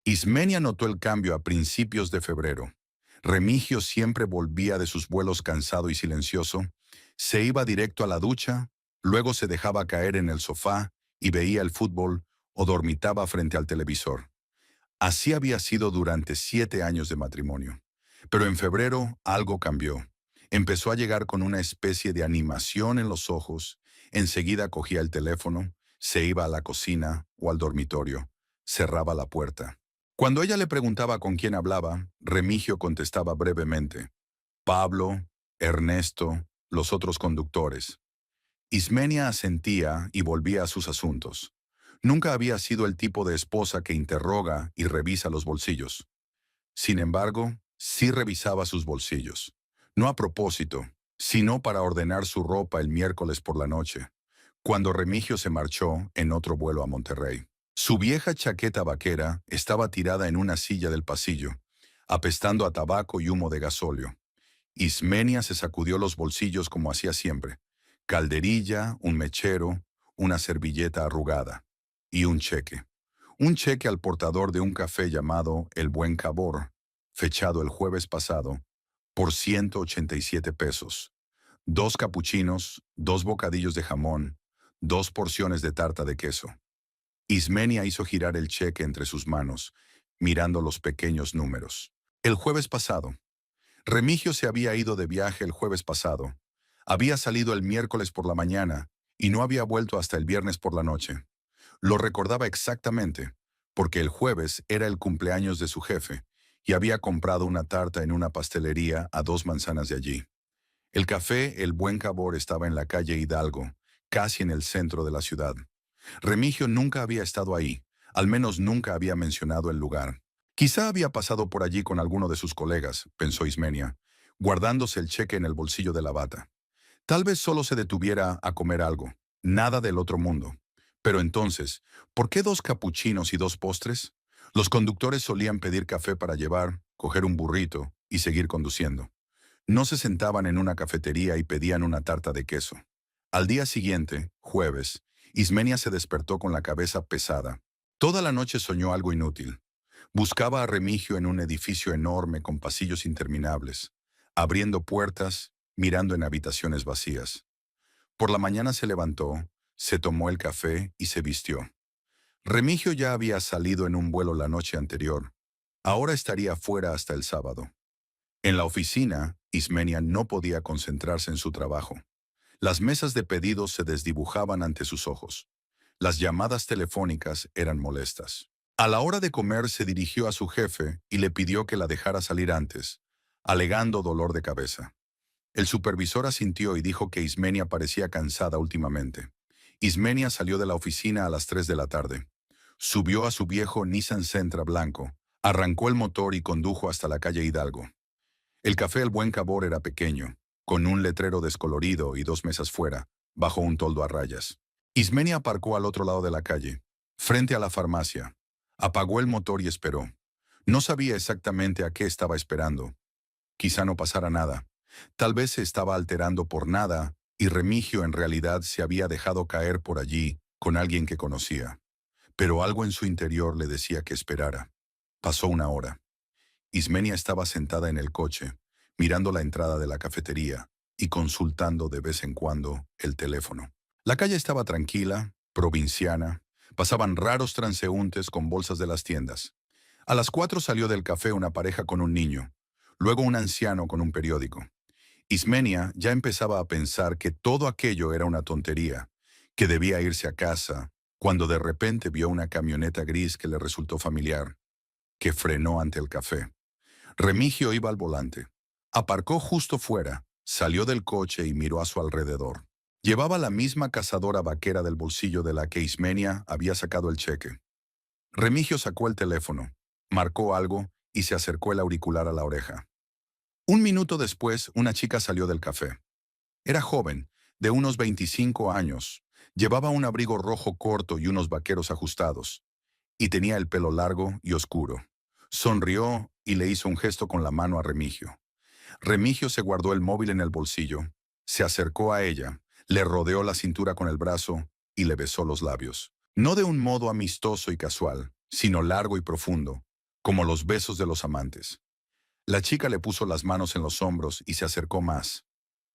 Ismenia notó el cambio a principios de febrero. Remigio siempre volvía de sus vuelos cansado y silencioso, se iba directo a la ducha, luego se dejaba caer en el sofá y veía el fútbol o dormitaba frente al televisor. Así había sido durante 7 años de matrimonio. Pero en febrero algo cambió. Empezó a llegar con una especie de animación en los ojos, enseguida cogía el teléfono, se iba a la cocina o al dormitorio, cerraba la puerta. Cuando ella le preguntaba con quién hablaba, Remigio contestaba brevemente: Pablo, Ernesto, los otros conductores. Ismenia asentía y volvía a sus asuntos. Nunca había sido el tipo de esposa que interroga y revisa los bolsillos. Sin embargo, sí revisaba sus bolsillos. No a propósito, sino para ordenar su ropa el miércoles por la noche, cuando Remigio se marchó en otro vuelo a Monterrey. Su vieja chaqueta vaquera estaba tirada en una silla del pasillo, apestando a tabaco y humo de gasóleo. Ismenia se sacudió los bolsillos como hacía siempre: calderilla, un mechero, una servilleta arrugada y un cheque. Un cheque al portador de un café llamado El Buen Cabor, fechado el jueves pasado, por 187 pesos. 2 capuchinos, 2 bocadillos de jamón, 2 porciones de tarta de queso. Ismenia hizo girar el cheque entre sus manos, mirando los pequeños números. El jueves pasado. Remigio se había ido de viaje el jueves pasado. Había salido el miércoles por la mañana y no había vuelto hasta el viernes por la noche. Lo recordaba exactamente, porque el jueves era el cumpleaños de su jefe y había comprado una tarta en una pastelería a 2 manzanas de allí. El café El Buen Cabor estaba en la calle Hidalgo, casi en el centro de la ciudad. Remigio nunca había estado ahí, al menos nunca había mencionado el lugar. Quizá había pasado por allí con alguno de sus colegas, pensó Ismenia, guardándose el cheque en el bolsillo de la bata. Tal vez solo se detuviera a comer algo, nada del otro mundo. Pero entonces, ¿por qué 2 capuchinos y 2 postres? Los conductores solían pedir café para llevar, coger un burrito y seguir conduciendo. No se sentaban en una cafetería y pedían una tarta de queso. Al día siguiente, jueves, Ismenia se despertó con la cabeza pesada. Toda la noche soñó algo inútil. Buscaba a Remigio en un edificio enorme con pasillos interminables, abriendo puertas, mirando en habitaciones vacías. Por la mañana se levantó, se tomó el café y se vistió. Remigio ya había salido en un vuelo la noche anterior. Ahora estaría fuera hasta el sábado. En la oficina, Ismenia no podía concentrarse en su trabajo. Las mesas de pedidos se desdibujaban ante sus ojos. Las llamadas telefónicas eran molestas. A la hora de comer se dirigió a su jefe y le pidió que la dejara salir antes, alegando dolor de cabeza. El supervisor asintió y dijo que Ismenia parecía cansada últimamente. Ismenia salió de la oficina a las 3 de la tarde. Subió a su viejo Nissan Sentra blanco, arrancó el motor y condujo hasta la calle Hidalgo. El café El Buen Cabor era pequeño, con un letrero descolorido y 2 mesas fuera, bajo un toldo a rayas. Ismenia aparcó al otro lado de la calle, frente a la farmacia. Apagó el motor y esperó. No sabía exactamente a qué estaba esperando. Quizá no pasara nada. Tal vez se estaba alterando por nada y Remigio en realidad se había dejado caer por allí con alguien que conocía. Pero algo en su interior le decía que esperara. Pasó una hora. Ismenia estaba sentada en el coche, mirando la entrada de la cafetería y consultando de vez en cuando el teléfono. La calle estaba tranquila, provinciana. Pasaban raros transeúntes con bolsas de las tiendas. A las 4 salió del café una pareja con un niño, luego un anciano con un periódico. Ismenia ya empezaba a pensar que todo aquello era una tontería, que debía irse a casa, cuando de repente vio una camioneta gris que le resultó familiar, que frenó ante el café. Remigio iba al volante. Aparcó justo fuera, salió del coche y miró a su alrededor. Llevaba la misma cazadora vaquera del bolsillo de la que Ismenia había sacado el cheque. Remigio sacó el teléfono, marcó algo y se acercó el auricular a la oreja. Un minuto después, una chica salió del café. Era joven, de unos 25 años. Llevaba un abrigo rojo corto y unos vaqueros ajustados, y tenía el pelo largo y oscuro. Sonrió y le hizo un gesto con la mano a Remigio. Remigio se guardó el móvil en el bolsillo, se acercó a ella, le rodeó la cintura con el brazo y le besó los labios. No de un modo amistoso y casual, sino largo y profundo, como los besos de los amantes. La chica le puso las manos en los hombros y se acercó más.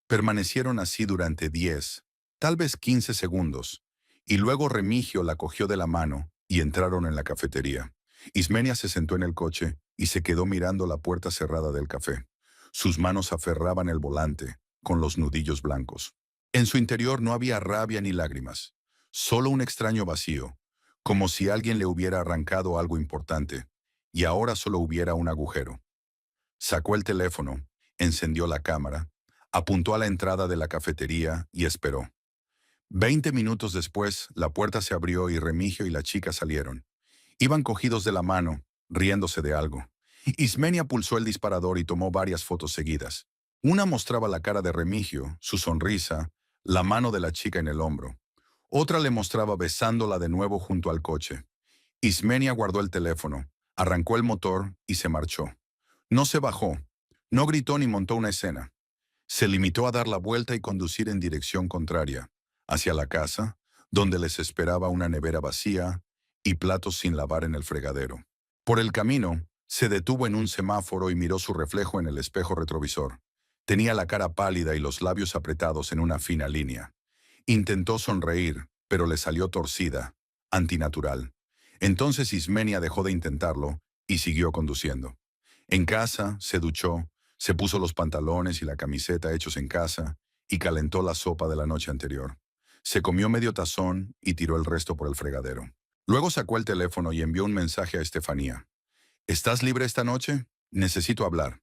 Permanecieron así durante 10, tal vez 15 segundos, y luego Remigio la cogió de la mano y entraron en la cafetería. Ismenia se sentó en el coche y se quedó mirando la puerta cerrada del café. Sus manos aferraban el volante, con los nudillos blancos. En su interior no había rabia ni lágrimas, solo un extraño vacío, como si alguien le hubiera arrancado algo importante, y ahora solo hubiera un agujero. Sacó el teléfono, encendió la cámara, apuntó a la entrada de la cafetería y esperó. 20 minutos después, la puerta se abrió y Remigio y la chica salieron. Iban cogidos de la mano, riéndose de algo. Ismenia pulsó el disparador y tomó varias fotos seguidas. Una mostraba la cara de Remigio, su sonrisa, la mano de la chica en el hombro. Otra le mostraba besándola de nuevo junto al coche. Ismenia guardó el teléfono, arrancó el motor y se marchó. No se bajó, no gritó ni montó una escena. Se limitó a dar la vuelta y conducir en dirección contraria, hacia la casa, donde les esperaba una nevera vacía y platos sin lavar en el fregadero. Por el camino, se detuvo en un semáforo y miró su reflejo en el espejo retrovisor. Tenía la cara pálida y los labios apretados en una fina línea. Intentó sonreír, pero le salió torcida, antinatural. Entonces Ismenia dejó de intentarlo y siguió conduciendo. En casa, se duchó, se puso los pantalones y la camiseta hechos en casa y calentó la sopa de la noche anterior. Se comió medio tazón y tiró el resto por el fregadero. Luego sacó el teléfono y envió un mensaje a Estefanía. ¿Estás libre esta noche? Necesito hablar.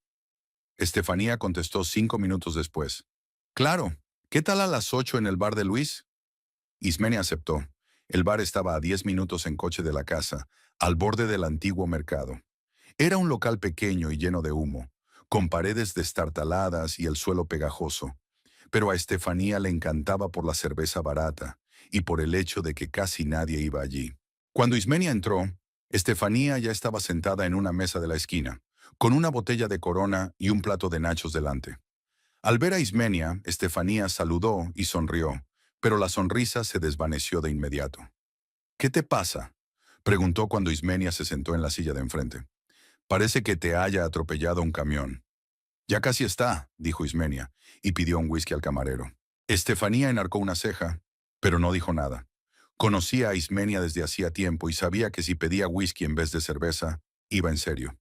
Estefanía contestó 5 minutos después. Claro, ¿qué tal a las 8 en el bar de Luis? Ismenia aceptó. El bar estaba a 10 minutos en coche de la casa, al borde del antiguo mercado. Era un local pequeño y lleno de humo, con paredes destartaladas y el suelo pegajoso. Pero a Estefanía le encantaba por la cerveza barata y por el hecho de que casi nadie iba allí. Cuando Ismenia entró, Estefanía ya estaba sentada en una mesa de la esquina, con una botella de Corona y un plato de nachos delante. Al ver a Ismenia, Estefanía saludó y sonrió, pero la sonrisa se desvaneció de inmediato. ¿Qué te pasa?, preguntó cuando Ismenia se sentó en la silla de enfrente. Parece que te haya atropellado un camión. Ya casi está, dijo Ismenia, y pidió un whisky al camarero. Estefanía enarcó una ceja, pero no dijo nada. Conocía a Ismenia desde hacía tiempo y sabía que si pedía whisky en vez de cerveza, iba en serio.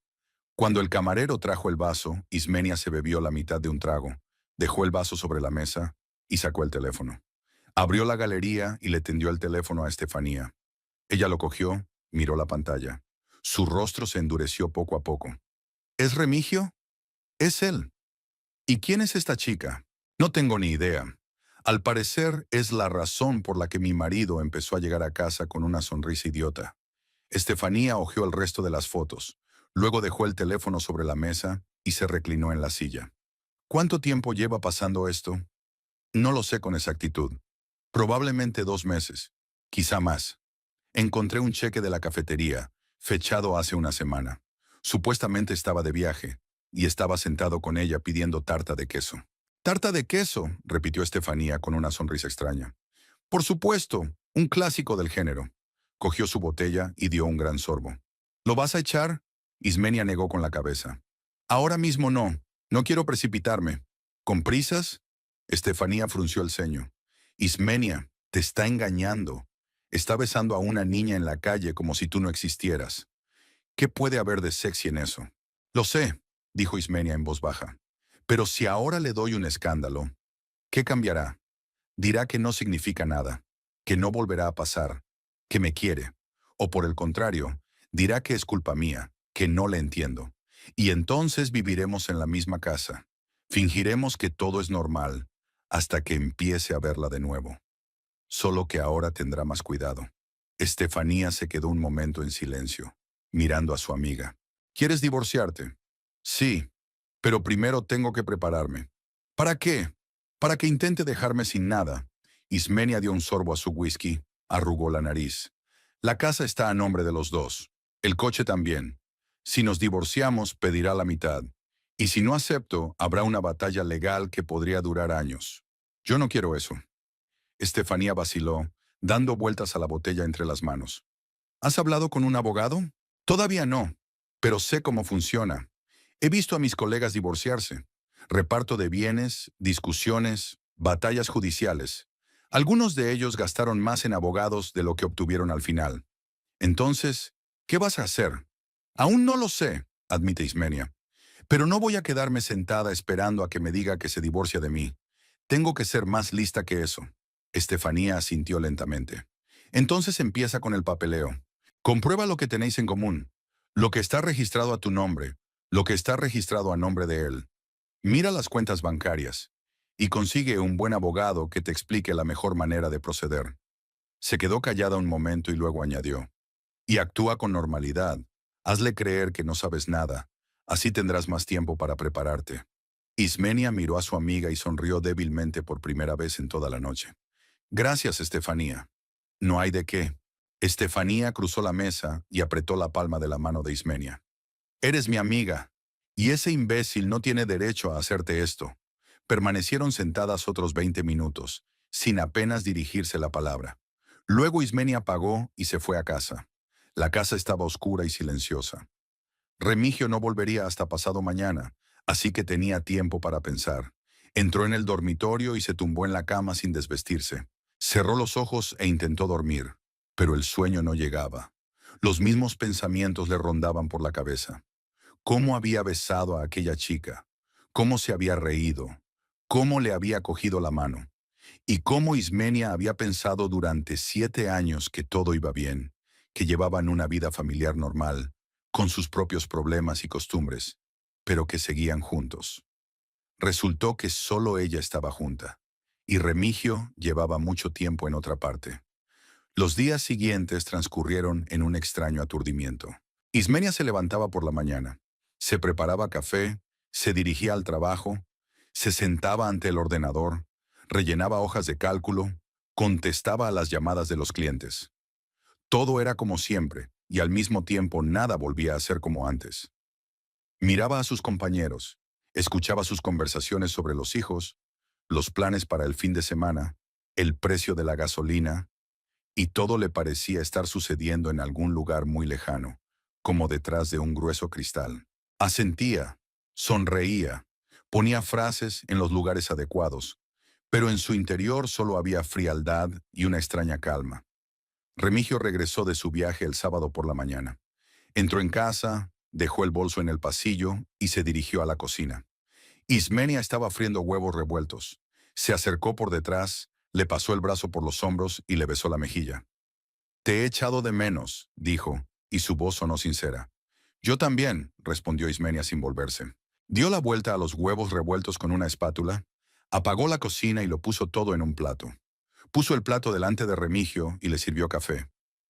Cuando el camarero trajo el vaso, Ismenia se bebió la mitad de un trago, dejó el vaso sobre la mesa y sacó el teléfono. Abrió la galería y le tendió el teléfono a Estefanía. Ella lo cogió, miró la pantalla. Su rostro se endureció poco a poco. ¿Es Remigio? Es él. ¿Y quién es esta chica? No tengo ni idea. Al parecer es la razón por la que mi marido empezó a llegar a casa con una sonrisa idiota. Estefanía hojeó el resto de las fotos. Luego dejó el teléfono sobre la mesa y se reclinó en la silla. ¿Cuánto tiempo lleva pasando esto? No lo sé con exactitud. Probablemente 2 meses. Quizá más. Encontré un cheque de la cafetería, fechado hace una semana. Supuestamente estaba de viaje, y estaba sentado con ella pidiendo tarta de queso. «¿Tarta de queso?», repitió Estefanía con una sonrisa extraña. «Por supuesto, un clásico del género». Cogió su botella y dio un gran sorbo. «¿Lo vas a echar?», Ismenia negó con la cabeza. «Ahora mismo no. No quiero precipitarme». «¿Con prisas?», Estefanía frunció el ceño. «Ismenia, te está engañando. Está besando a una niña en la calle como si tú no existieras. ¿Qué puede haber de sexy en eso?» «Lo sé», dijo Ismenia en voz baja. «Pero si ahora le doy un escándalo, ¿qué cambiará? Dirá que no significa nada, que no volverá a pasar, que me quiere. O por el contrario, dirá que es culpa mía, que no le entiendo. Y entonces viviremos en la misma casa. Fingiremos que todo es normal, hasta que empiece a verla de nuevo. Solo que ahora tendrá más cuidado». Estefanía se quedó un momento en silencio, mirando a su amiga. «¿Quieres divorciarte?» «Sí, pero primero tengo que prepararme». «¿Para qué?» «Para que intente dejarme sin nada». Ismenia dio un sorbo a su whisky, arrugó la nariz. «La casa está a nombre de los dos. El coche también. Si nos divorciamos, pedirá la mitad. Y si no acepto, habrá una batalla legal que podría durar años. Yo no quiero eso». Estefanía vaciló, dando vueltas a la botella entre las manos. «¿Has hablado con un abogado?» «Todavía no. pero sé cómo funciona. He visto a mis colegas divorciarse. Reparto de bienes, discusiones, batallas judiciales. Algunos de ellos gastaron más en abogados de lo que obtuvieron al final. Entonces, ¿qué vas a hacer? Aún no lo sé, admite Ismenia. Pero no voy a quedarme sentada esperando a que me diga que se divorcia de mí. Tengo que ser más lista que eso. Estefanía asintió lentamente. Entonces empieza con el papeleo. Comprueba lo que tenéis en común. Lo que está registrado a tu nombre, lo que está registrado a nombre de él. Mira las cuentas bancarias y consigue un buen abogado que te explique la mejor manera de proceder. Se quedó callada un momento y luego añadió. Y actúa con normalidad. Hazle creer que no sabes nada. Así tendrás más tiempo para prepararte. Ismenia miró a su amiga y sonrió débilmente por primera vez en toda la noche. Gracias, Estefanía. No hay de qué. Estefanía cruzó la mesa y apretó la palma de la mano de Ismenia. Eres mi amiga, y ese imbécil no tiene derecho a hacerte esto. Permanecieron sentadas otros 20 minutos, sin apenas dirigirse la palabra. Luego Ismenia pagó y se fue a casa. La casa estaba oscura y silenciosa. Remigio no volvería hasta pasado mañana, así que tenía tiempo para pensar. Entró en el dormitorio y se tumbó en la cama sin desvestirse. Cerró los ojos e intentó dormir, pero el sueño no llegaba. Los mismos pensamientos le rondaban por la cabeza. ¿Cómo había besado a aquella chica? ¿Cómo se había reído? ¿Cómo le había cogido la mano? Y cómo Ismenia había pensado durante 7 años que todo iba bien, que llevaban una vida familiar normal, con sus propios problemas y costumbres, pero que seguían juntos. Resultó que solo ella estaba junta, y Remigio llevaba mucho tiempo en otra parte. Los días siguientes transcurrieron en un extraño aturdimiento. Ismenia se levantaba por la mañana, se preparaba café, se dirigía al trabajo, se sentaba ante el ordenador, rellenaba hojas de cálculo, contestaba a las llamadas de los clientes. Todo era como siempre, y al mismo tiempo nada volvía a ser como antes. Miraba a sus compañeros, escuchaba sus conversaciones sobre los hijos, los planes para el fin de semana, el precio de la gasolina, y todo le parecía estar sucediendo en algún lugar muy lejano, como detrás de un grueso cristal. Asentía, sonreía, ponía frases en los lugares adecuados, pero en su interior solo había frialdad y una extraña calma. Remigio regresó de su viaje el sábado por la mañana. Entró en casa, dejó el bolso en el pasillo y se dirigió a la cocina. Ismenia estaba friendo huevos revueltos. Se acercó por detrás, le pasó el brazo por los hombros y le besó la mejilla. Te he echado de menos, dijo, y su voz sonó sincera. Yo también, respondió Ismenia sin volverse. Dio la vuelta a los huevos revueltos con una espátula, apagó la cocina y lo puso todo en un plato. Puso el plato delante de Remigio y le sirvió café.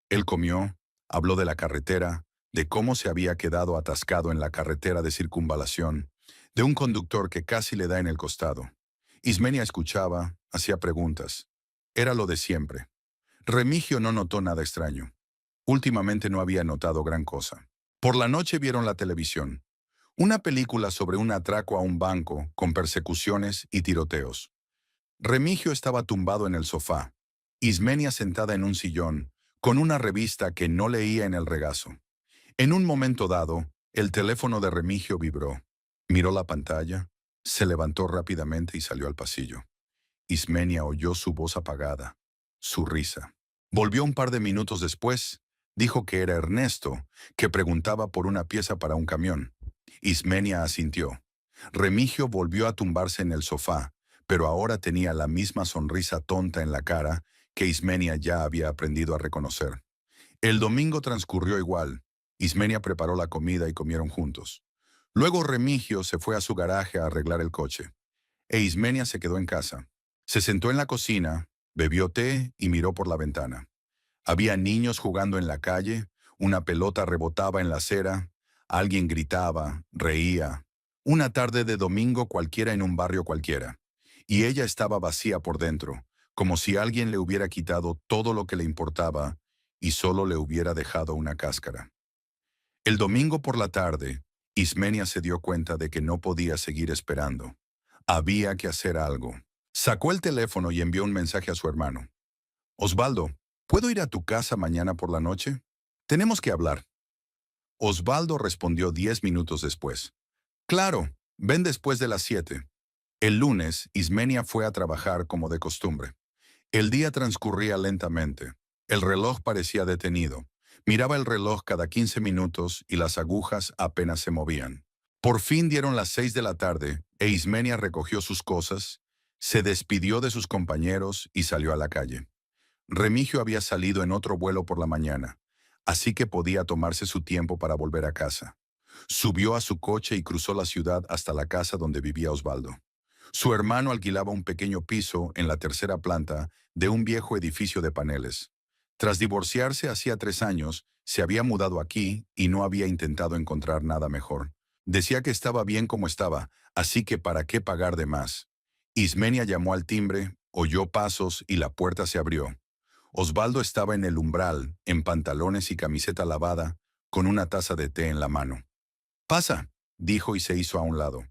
Él comió, habló de la carretera, de cómo se había quedado atascado en la carretera de circunvalación, de un conductor que casi le da en el costado. Ismenia escuchaba, hacía preguntas. Era lo de siempre. Remigio no notó nada extraño. Últimamente no había notado gran cosa. Por la noche vieron la televisión. Una película sobre un atraco a un banco con persecuciones y tiroteos. Remigio estaba tumbado en el sofá, Ismenia sentada en un sillón, con una revista que no leía en el regazo. En un momento dado, el teléfono de Remigio vibró. Miró la pantalla, se levantó rápidamente y salió al pasillo. Ismenia oyó su voz apagada, su risa. Volvió un par de minutos después, dijo que era Ernesto, que preguntaba por una pieza para un camión. Ismenia asintió. Remigio volvió a tumbarse en el sofá, pero ahora tenía la misma sonrisa tonta en la cara que Ismenia ya había aprendido a reconocer. El domingo transcurrió igual. Ismenia preparó la comida y comieron juntos. Luego Remigio se fue a su garaje a arreglar el coche, e Ismenia se quedó en casa. Se sentó en la cocina, bebió té y miró por la ventana. Había niños jugando en la calle, una pelota rebotaba en la acera, alguien gritaba, reía. Una tarde de domingo cualquiera en un barrio cualquiera. Y ella estaba vacía por dentro, como si alguien le hubiera quitado todo lo que le importaba y solo le hubiera dejado una cáscara. El domingo por la tarde, Ismenia se dio cuenta de que no podía seguir esperando. Había que hacer algo. Sacó el teléfono y envió un mensaje a su hermano. Osvaldo, ¿puedo ir a tu casa mañana por la noche? Tenemos que hablar. Osvaldo respondió 10 minutos después. Claro, ven después de las 7. El lunes, Ismenia fue a trabajar como de costumbre. El día transcurría lentamente. El reloj parecía detenido. Miraba el reloj cada 15 minutos y las agujas apenas se movían. Por fin dieron las 6 de la tarde e Ismenia recogió sus cosas, se despidió de sus compañeros y salió a la calle. Remigio había salido en otro vuelo por la mañana, así que podía tomarse su tiempo para volver a casa. Subió a su coche y cruzó la ciudad hasta la casa donde vivía Osvaldo. Su hermano alquilaba un pequeño piso en la tercera planta de un viejo edificio de paneles. Tras divorciarse hacía 3 años, se había mudado aquí y no había intentado encontrar nada mejor. Decía que estaba bien como estaba, así que ¿para qué pagar de más? Ismenia llamó al timbre, oyó pasos y la puerta se abrió. Osvaldo estaba en el umbral, en pantalones y camiseta lavada, con una taza de té en la mano. «Pasa», dijo y se hizo a un lado.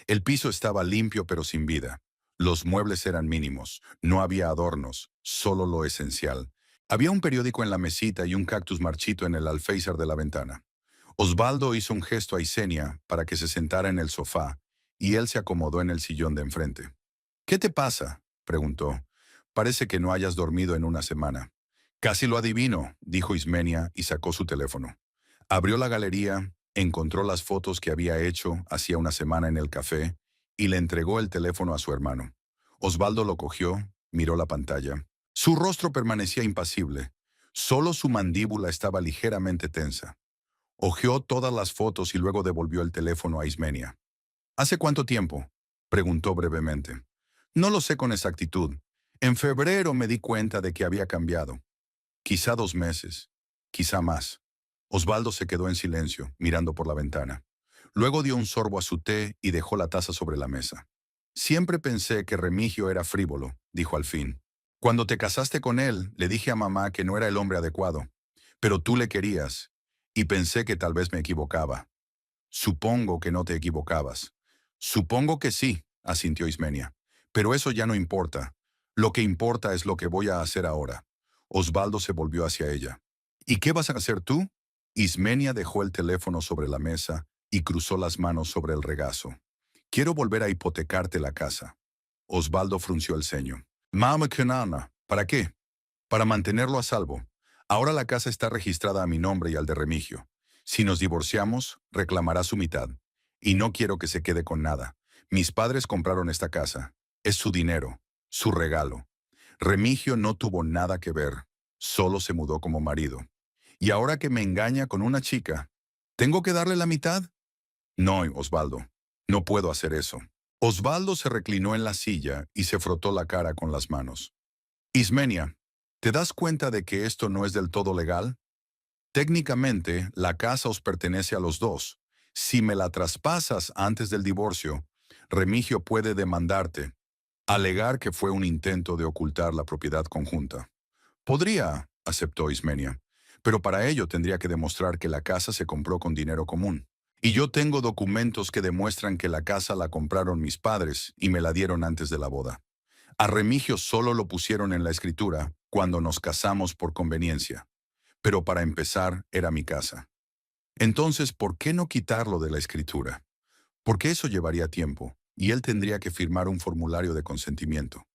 El piso estaba limpio pero sin vida. Los muebles eran mínimos, no había adornos, solo lo esencial. Había un periódico en la mesita y un cactus marchito en el alféizar de la ventana. Osvaldo hizo un gesto a Isenia para que se sentara en el sofá, y él se acomodó en el sillón de enfrente. «¿Qué te pasa?», preguntó. «Parece que no hayas dormido en una semana». «Casi lo adivino», dijo Ismenia y sacó su teléfono. Abrió la galería, encontró las fotos que había hecho hacía una semana en el café y le entregó el teléfono a su hermano. Osvaldo lo cogió, miró la pantalla. Su rostro permanecía impasible. Solo su mandíbula estaba ligeramente tensa. Hojeó todas las fotos y luego devolvió el teléfono a Ismenia. «¿Hace cuánto tiempo?», preguntó brevemente. «No lo sé con exactitud. En febrero me di cuenta de que había cambiado. Quizá 2 meses, quizá más». Osvaldo se quedó en silencio, mirando por la ventana. Luego dio un sorbo a su té y dejó la taza sobre la mesa. «Siempre pensé que Remigio era frívolo», dijo al fin. «Cuando te casaste con él, le dije a mamá que no era el hombre adecuado. Pero tú le querías, y pensé que tal vez me equivocaba». «Supongo que no te equivocabas». «Supongo que sí», asintió Ismenia. «Pero eso ya no importa. Lo que importa es lo que voy a hacer ahora». Osvaldo se volvió hacia ella. «¿Y qué vas a hacer tú?». Ismenia dejó el teléfono sobre la mesa y cruzó las manos sobre el regazo. «Quiero volver a hipotecarte la casa». Osvaldo frunció el ceño. «Mama Kenana, ¿para qué?». «Para mantenerlo a salvo. Ahora la casa está registrada a mi nombre y al de Remigio. Si nos divorciamos, reclamará su mitad. Y no quiero que se quede con nada. Mis padres compraron esta casa. Es su dinero, su regalo. Remigio no tuvo nada que ver. Solo se mudó como marido. Y ahora que me engaña con una chica, ¿tengo que darle la mitad?». «No, Osvaldo. No puedo hacer eso». Osvaldo se reclinó en la silla y se frotó la cara con las manos. «Ismenia, ¿te das cuenta de que esto no es del todo legal? Técnicamente, la casa os pertenece a los dos. Si me la traspasas antes del divorcio, Remigio puede demandarte, alegar que fue un intento de ocultar la propiedad conjunta». «Podría», aceptó Ismenia, «pero para ello tendría que demostrar que la casa se compró con dinero común. Y yo tengo documentos que demuestran que la casa la compraron mis padres y me la dieron antes de la boda. A Remigio solo lo pusieron en la escritura cuando nos casamos por conveniencia. Pero para empezar, era mi casa. Entonces, ¿por qué no quitarlo de la escritura? Porque eso llevaría tiempo, y él tendría que firmar un formulario de consentimiento.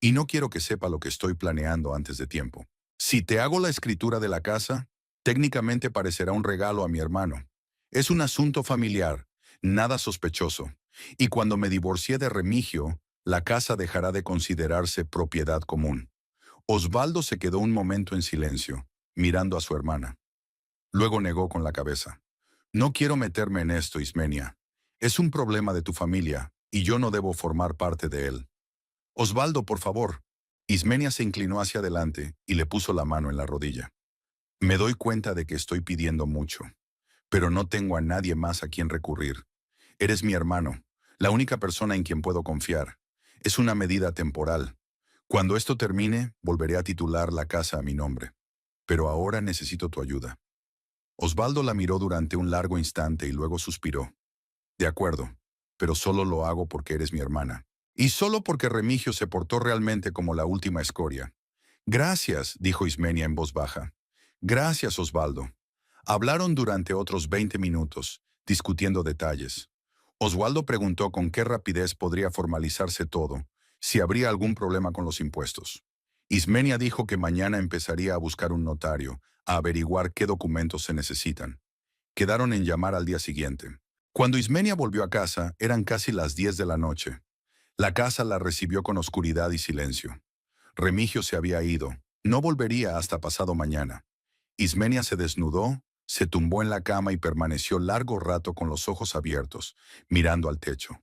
Y no quiero que sepa lo que estoy planeando antes de tiempo. Si te hago la escritura de la casa, técnicamente parecerá un regalo a mi hermano. Es un asunto familiar, nada sospechoso. Y cuando me divorcie de Remigio, la casa dejará de considerarse propiedad común». Osvaldo se quedó un momento en silencio, mirando a su hermana. Luego negó con la cabeza. «No quiero meterme en esto, Ismenia. Es un problema de tu familia, y yo no debo formar parte de él». «Osvaldo, por favor». Ismenia se inclinó hacia adelante y le puso la mano en la rodilla. «Me doy cuenta de que estoy pidiendo mucho, pero no tengo a nadie más a quien recurrir. Eres mi hermano, la única persona en quien puedo confiar. Es una medida temporal. Cuando esto termine, volveré a titular la casa a mi nombre. Pero ahora necesito tu ayuda». Osvaldo la miró durante un largo instante y luego suspiró. «De acuerdo, pero solo lo hago porque eres mi hermana. Y solo porque Remigio se portó realmente como la última escoria». «Gracias», dijo Ismenia en voz baja. «Gracias, Osvaldo. Hablaron durante otros 20 minutos, discutiendo detalles. Oswaldo preguntó con qué rapidez podría formalizarse todo, si habría algún problema con los impuestos. Ismenia dijo que mañana empezaría a buscar un notario, a averiguar qué documentos se necesitan. Quedaron en llamar al día siguiente. Cuando Ismenia volvió a casa, eran casi las 10 de la noche. La casa la recibió con oscuridad y silencio. Remigio se había ido. No volvería hasta pasado mañana. Ismenia se desnudó, se tumbó en la cama y permaneció largo rato con los ojos abiertos, mirando al techo.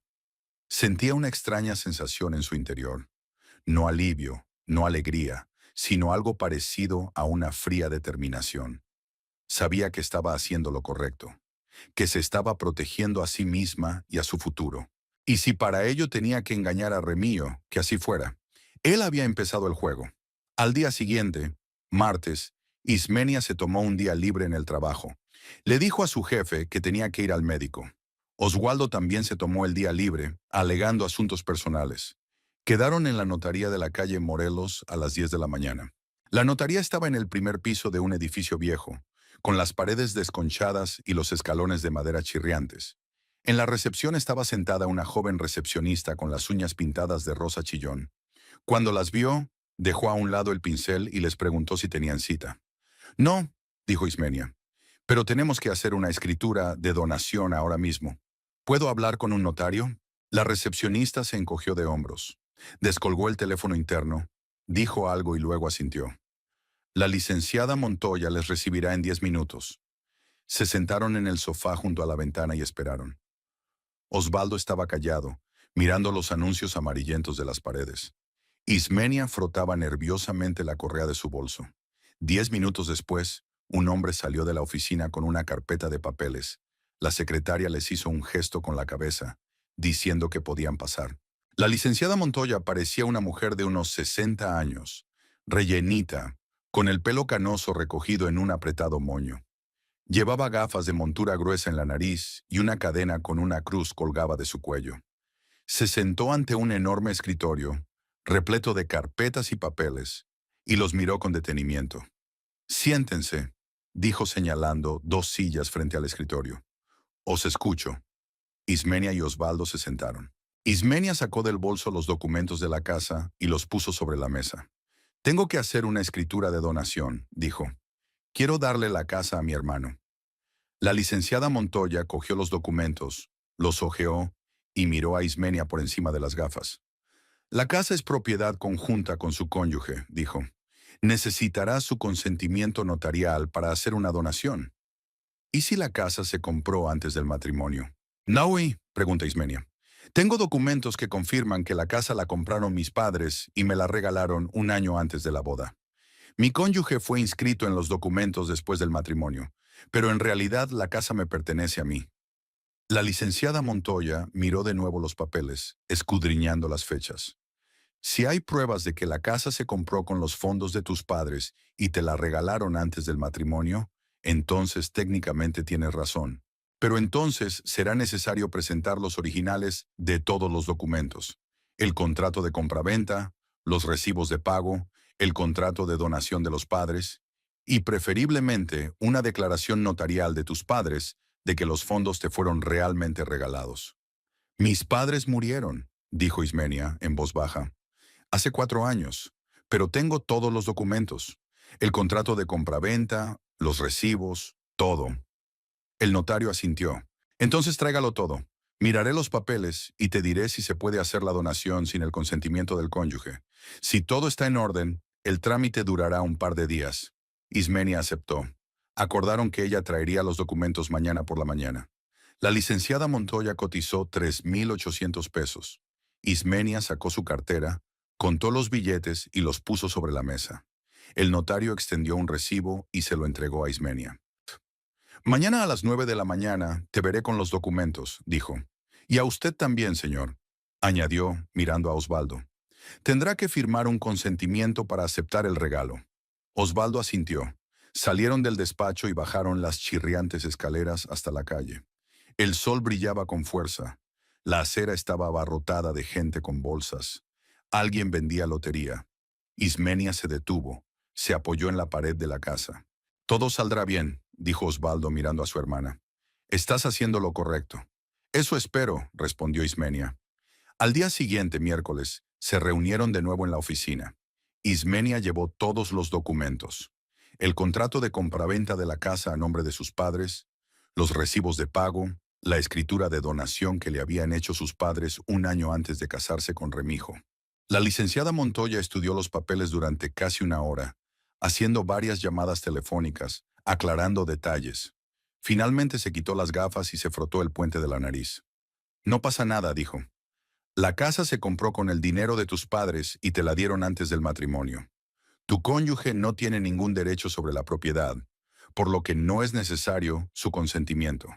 Sentía una extraña sensación en su interior. No alivio, no alegría, sino algo parecido a una fría determinación. Sabía que estaba haciendo lo correcto, que se estaba protegiendo a sí misma y a su futuro. Y si para ello tenía que engañar a Remío, que así fuera. Él había empezado el juego. Al día siguiente, martes, Ismenia se tomó un día libre en el trabajo. Le dijo a su jefe que tenía que ir al médico. Oswaldo también se tomó el día libre, alegando asuntos personales. Quedaron en la notaría de la calle Morelos a las 10 de la mañana. La notaría estaba en el primer piso de un edificio viejo, con las paredes desconchadas y los escalones de madera chirriantes. En la recepción estaba sentada una joven recepcionista con las uñas pintadas de rosa chillón. Cuando las vio, dejó a un lado el pincel y les preguntó si tenían cita. No, dijo Ismenia, pero tenemos que hacer una escritura de donación ahora mismo. ¿Puedo hablar con un notario? La recepcionista se encogió de hombros. Descolgó el teléfono interno, dijo algo y luego asintió. La licenciada Montoya les recibirá en 10 minutos. Se sentaron en el sofá junto a la ventana y esperaron. Osvaldo estaba callado, mirando los anuncios amarillentos de las paredes. Ismenia frotaba nerviosamente la correa de su bolso. 10 minutos después, un hombre salió de la oficina con una carpeta de papeles. La secretaria les hizo un gesto con la cabeza, diciendo que podían pasar. La licenciada Montoya parecía una mujer de unos 60 años, rellenita, con el pelo canoso recogido en un apretado moño. Llevaba gafas de montura gruesa en la nariz y una cadena con una cruz colgaba de su cuello. Se sentó ante un enorme escritorio, repleto de carpetas y papeles, y los miró con detenimiento. Siéntense, dijo señalando 2 sillas frente al escritorio. Os escucho. Ismenia y Osvaldo se sentaron. Ismenia sacó del bolso los documentos de la casa y los puso sobre la mesa. Tengo que hacer una escritura de donación, dijo. Quiero darle la casa a mi hermano. La licenciada Montoya cogió los documentos, los hojeó y miró a Ismenia por encima de las gafas. La casa es propiedad conjunta con su cónyuge, dijo. Necesitará su consentimiento notarial para hacer una donación. ¿Y si la casa se compró antes del matrimonio? No, pregunta Ismenia. Tengo documentos que confirman que la casa la compraron mis padres y me la regalaron un año antes de la boda. Mi cónyuge fue inscrito en los documentos después del matrimonio, pero en realidad la casa me pertenece a mí. La licenciada Montoya miró de nuevo los papeles, escudriñando las fechas. Si hay pruebas de que la casa se compró con los fondos de tus padres y te la regalaron antes del matrimonio, entonces técnicamente tienes razón. Pero entonces será necesario presentar los originales de todos los documentos. El contrato de compraventa, los recibos de pago, el contrato de donación de los padres y preferiblemente una declaración notarial de tus padres de que los fondos te fueron realmente regalados. Mis padres murieron, dijo Ismenia en voz baja, hace 4 años, pero tengo todos los documentos, el contrato de compraventa, los recibos, todo. El notario asintió. Entonces tráigalo todo. Miraré los papeles y te diré si se puede hacer la donación sin el consentimiento del cónyuge. Si todo está en orden, el trámite durará un par de días. Ismenia aceptó. Acordaron que ella traería los documentos mañana por la mañana. La licenciada Montoya cotizó 3,800 pesos. Ismenia sacó su cartera, contó los billetes y los puso sobre la mesa. El notario extendió un recibo y se lo entregó a Ismenia. Mañana a las 9 de la mañana te veré con los documentos, dijo. Y a usted también, señor, añadió, mirando a Osvaldo. Tendrá que firmar un consentimiento para aceptar el regalo. Osvaldo asintió. Salieron del despacho y bajaron las chirriantes escaleras hasta la calle. El sol brillaba con fuerza. La acera estaba abarrotada de gente con bolsas. Alguien vendía lotería. Ismenia se detuvo. Se apoyó en la pared de la casa. Todo saldrá bien, dijo Osvaldo mirando a su hermana. Estás haciendo lo correcto. Eso espero, respondió Ismenia. Al día siguiente, miércoles, se reunieron de nuevo en la oficina. Ismenia llevó todos los documentos: el contrato de compraventa de la casa a nombre de sus padres, los recibos de pago, la escritura de donación que le habían hecho sus padres un año antes de casarse con Remigio. La licenciada Montoya estudió los papeles durante casi una hora, haciendo varias llamadas telefónicas, aclarando detalles. Finalmente se quitó las gafas y se frotó el puente de la nariz. No pasa nada, dijo. La casa se compró con el dinero de tus padres y te la dieron antes del matrimonio. Tu cónyuge no tiene ningún derecho sobre la propiedad, por lo que no es necesario su consentimiento.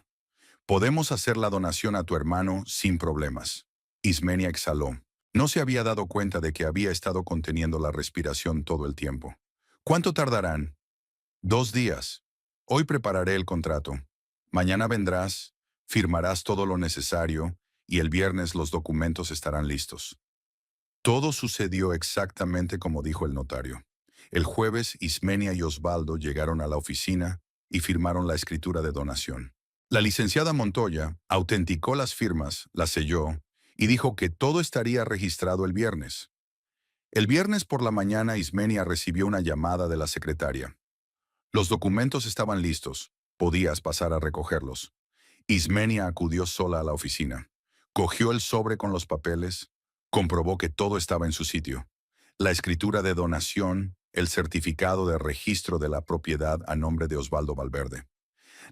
Podemos hacer la donación a tu hermano sin problemas. Ismenia exhaló. No se había dado cuenta de que había estado conteniendo la respiración todo el tiempo. ¿Cuánto tardarán? 2 días. Hoy prepararé el contrato. Mañana vendrás, firmarás todo lo necesario y el viernes los documentos estarán listos. Todo sucedió exactamente como dijo el notario. El jueves, Ismenia y Osvaldo llegaron a la oficina y firmaron la escritura de donación. La licenciada Montoya autenticó las firmas, las selló y dijo que todo estaría registrado el viernes. El viernes por la mañana, Ismenia recibió una llamada de la secretaria. Los documentos estaban listos. Podías pasar a recogerlos. Ismenia acudió sola a la oficina. Cogió el sobre con los papeles, comprobó que todo estaba en su sitio: la escritura de donación, el certificado de registro de la propiedad a nombre de Osvaldo Valverde.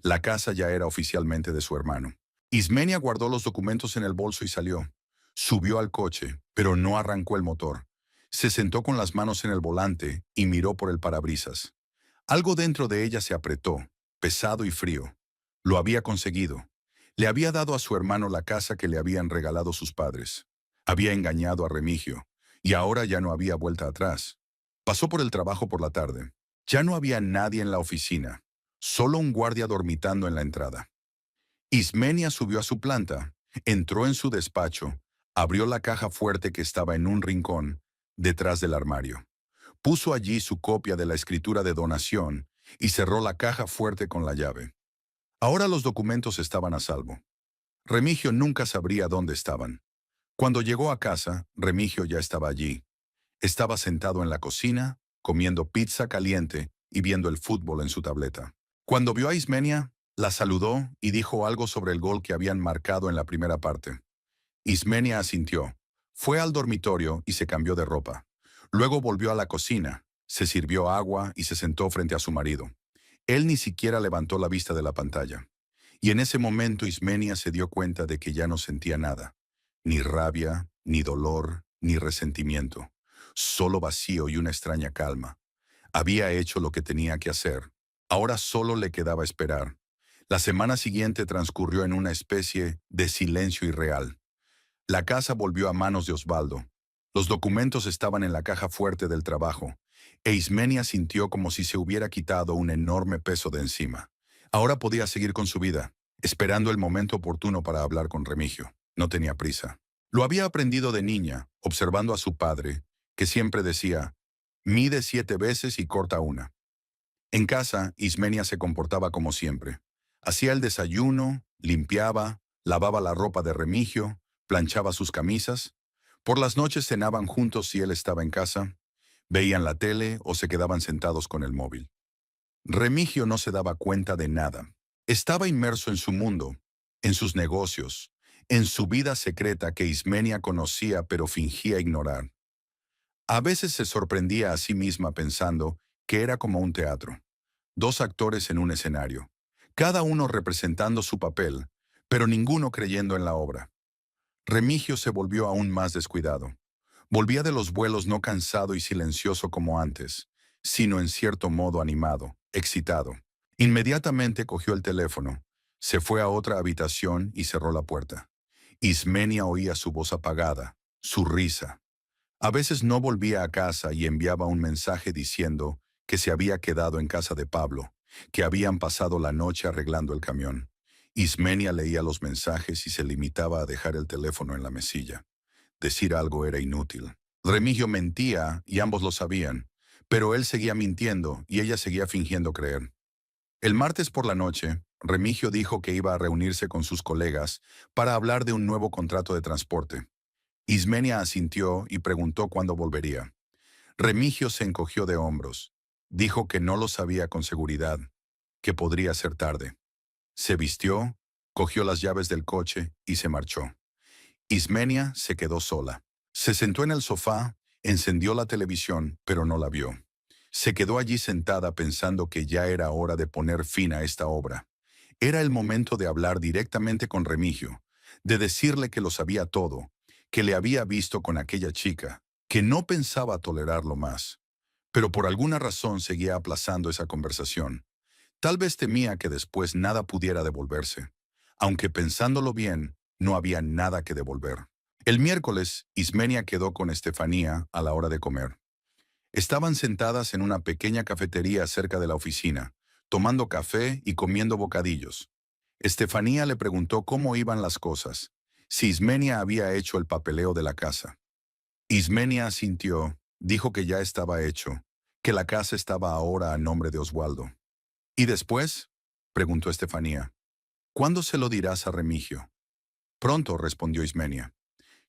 La casa ya era oficialmente de su hermano. Ismenia guardó los documentos en el bolso y salió. Subió al coche, pero no arrancó el motor. Se sentó con las manos en el volante y miró por el parabrisas. Algo dentro de ella se apretó, pesado y frío. Lo había conseguido. Le había dado a su hermano la casa que le habían regalado sus padres. Había engañado a Remigio, y ahora ya no había vuelta atrás. Pasó por el trabajo por la tarde. Ya no había nadie en la oficina, solo un guardia dormitando en la entrada. Ismenia subió a su planta, entró en su despacho, abrió la caja fuerte que estaba en un rincón, detrás del armario. Puso allí su copia de la escritura de donación y cerró la caja fuerte con la llave. Ahora los documentos estaban a salvo. Remigio nunca sabría dónde estaban. Cuando llegó a casa, Remigio ya estaba allí. Estaba sentado en la cocina, comiendo pizza caliente y viendo el fútbol en su tableta. Cuando vio a Ismenia, la saludó y dijo algo sobre el gol que habían marcado en la primera parte. Ismenia asintió. Fue al dormitorio y se cambió de ropa. Luego volvió a la cocina, se sirvió agua y se sentó frente a su marido. Él ni siquiera levantó la vista de la pantalla. Y en ese momento Ismenia se dio cuenta de que ya no sentía nada. Ni rabia, ni dolor, ni resentimiento. Solo vacío y una extraña calma. Había hecho lo que tenía que hacer. Ahora solo le quedaba esperar. La semana siguiente transcurrió en una especie de silencio irreal. La casa volvió a manos de Osvaldo. Los documentos estaban en la caja fuerte del trabajo, e Ismenia sintió como si se hubiera quitado un enorme peso de encima. Ahora podía seguir con su vida, esperando el momento oportuno para hablar con Remigio. No tenía prisa. Lo había aprendido de niña, observando a su padre, que siempre decía: mide 7 veces y corta una. En casa, Ismenia se comportaba como siempre. Hacía el desayuno, limpiaba, lavaba la ropa de Remigio, planchaba sus camisas. Por las noches cenaban juntos si él estaba en casa, veían la tele o se quedaban sentados con el móvil. Remigio no se daba cuenta de nada. Estaba inmerso en su mundo, en sus negocios, en su vida secreta que Ismenia conocía pero fingía ignorar. A veces se sorprendía a sí misma pensando que era como un teatro. 2 actores en un escenario, cada uno representando su papel, pero ninguno creyendo en la obra. Remigio se volvió aún más descuidado. Volvía de los vuelos no cansado y silencioso como antes, sino en cierto modo animado, excitado. Inmediatamente cogió el teléfono, se fue a otra habitación y cerró la puerta. Ismenia oía su voz apagada, su risa. A veces no volvía a casa y enviaba un mensaje diciendo que se había quedado en casa de Pablo, que habían pasado la noche arreglando el camión. Ismenia leía los mensajes y se limitaba a dejar el teléfono en la mesilla. Decir algo era inútil. Remigio mentía y ambos lo sabían, pero él seguía mintiendo y ella seguía fingiendo creer. El martes por la noche, Remigio dijo que iba a reunirse con sus colegas para hablar de un nuevo contrato de transporte. Ismenia asintió y preguntó cuándo volvería. Remigio se encogió de hombros. Dijo que no lo sabía con seguridad, que podría ser tarde. Se vistió, cogió las llaves del coche y se marchó. Ismenia se quedó sola. Se sentó en el sofá, encendió la televisión, pero no la vio. Se quedó allí sentada pensando que ya era hora de poner fin a esta obra. Era el momento de hablar directamente con Remigio, de decirle que lo sabía todo, que le había visto con aquella chica, que no pensaba tolerarlo más. Pero por alguna razón seguía aplazando esa conversación. Tal vez temía que después nada pudiera devolverse. Aunque pensándolo bien, no había nada que devolver. El miércoles, Ismenia quedó con Estefanía a la hora de comer. Estaban sentadas en una pequeña cafetería cerca de la oficina, tomando café y comiendo bocadillos. Estefanía le preguntó cómo iban las cosas, si Ismenia había hecho el papeleo de la casa. Ismenia asintió, dijo que ya estaba hecho, que la casa estaba ahora a nombre de Oswaldo. ¿Y después? Preguntó Estefanía. ¿Cuándo se lo dirás a Remigio? Pronto, respondió Ismenia.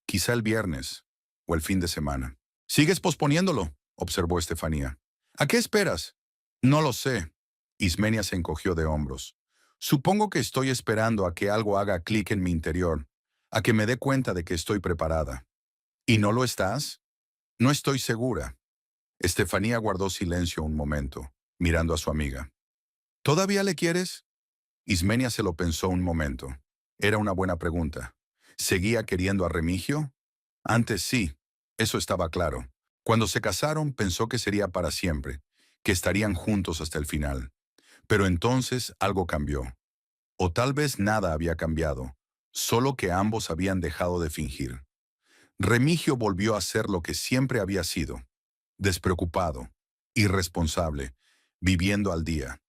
Quizá el viernes o el fin de semana. ¿Sigues posponiéndolo?, observó Estefanía. ¿A qué esperas? No lo sé. Ismenia se encogió de hombros. Supongo que estoy esperando a que algo haga clic en mi interior, a que me dé cuenta de que estoy preparada. ¿Y no lo estás? No estoy segura. Estefanía guardó silencio un momento, mirando a su amiga. ¿Todavía le quieres? Ismenia se lo pensó un momento. Era una buena pregunta. ¿Seguía queriendo a Remigio? Antes sí, eso estaba claro. Cuando se casaron pensó que sería para siempre, que estarían juntos hasta el final. Pero entonces algo cambió. O tal vez nada había cambiado, solo que ambos habían dejado de fingir. Remigio volvió a ser lo que siempre había sido, despreocupado, irresponsable, viviendo al día.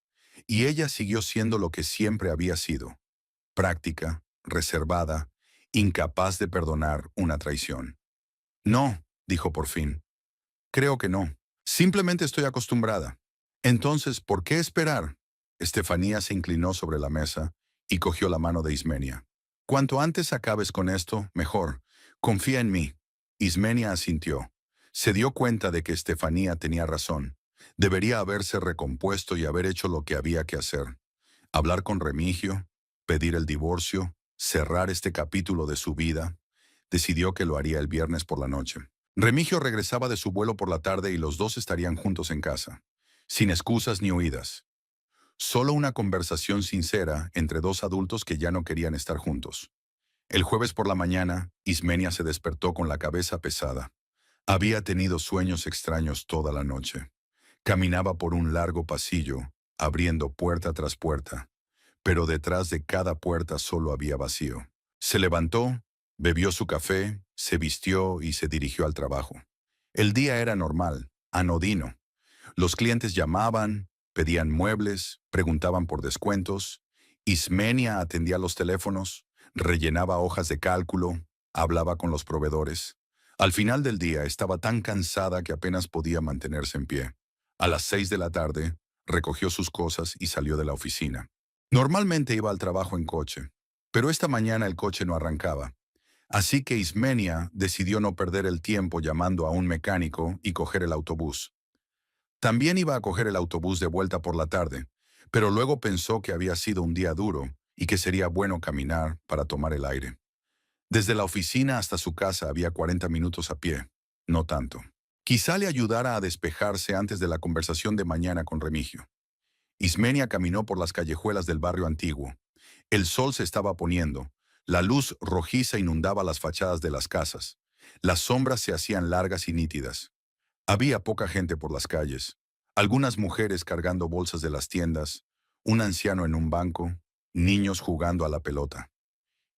Y ella siguió siendo lo que siempre había sido, práctica, reservada, incapaz de perdonar una traición. No, dijo por fin. Creo que no. Simplemente estoy acostumbrada. Entonces, ¿por qué esperar? Estefanía se inclinó sobre la mesa y cogió la mano de Ismenia. Cuanto antes acabes con esto, mejor. Confía en mí. Ismenia asintió. Se dio cuenta de que Estefanía tenía razón. Debería haberse recompuesto y haber hecho lo que había que hacer. Hablar con Remigio, pedir el divorcio, cerrar este capítulo de su vida. Decidió que lo haría el viernes por la noche. Remigio regresaba de su vuelo por la tarde y los dos estarían juntos en casa, sin excusas ni huidas. Solo una conversación sincera entre dos adultos que ya no querían estar juntos. El jueves por la mañana, Ismenia se despertó con la cabeza pesada. Había tenido sueños extraños toda la noche. Caminaba por un largo pasillo, abriendo puerta tras puerta, pero detrás de cada puerta solo había vacío. Se levantó, bebió su café, se vistió y se dirigió al trabajo. El día era normal, anodino. Los clientes llamaban, pedían muebles, preguntaban por descuentos. Ismenia atendía los teléfonos, rellenaba hojas de cálculo, hablaba con los proveedores. Al final del día estaba tan cansada que apenas podía mantenerse en pie. A las 6 de la tarde, recogió sus cosas y salió de la oficina. Normalmente iba al trabajo en coche, pero esta mañana el coche no arrancaba. Así que Ismenia decidió no perder el tiempo llamando a un mecánico y coger el autobús. También iba a coger el autobús de vuelta por la tarde, pero luego pensó que había sido un día duro y que sería bueno caminar para tomar el aire. Desde la oficina hasta su casa había 40 minutos a pie, no tanto. Quizá le ayudara a despejarse antes de la conversación de mañana con Remigio. Ismenia caminó por las callejuelas del barrio antiguo. El sol se estaba poniendo. La luz rojiza inundaba las fachadas de las casas. Las sombras se hacían largas y nítidas. Había poca gente por las calles. Algunas mujeres cargando bolsas de las tiendas, un anciano en un banco, niños jugando a la pelota.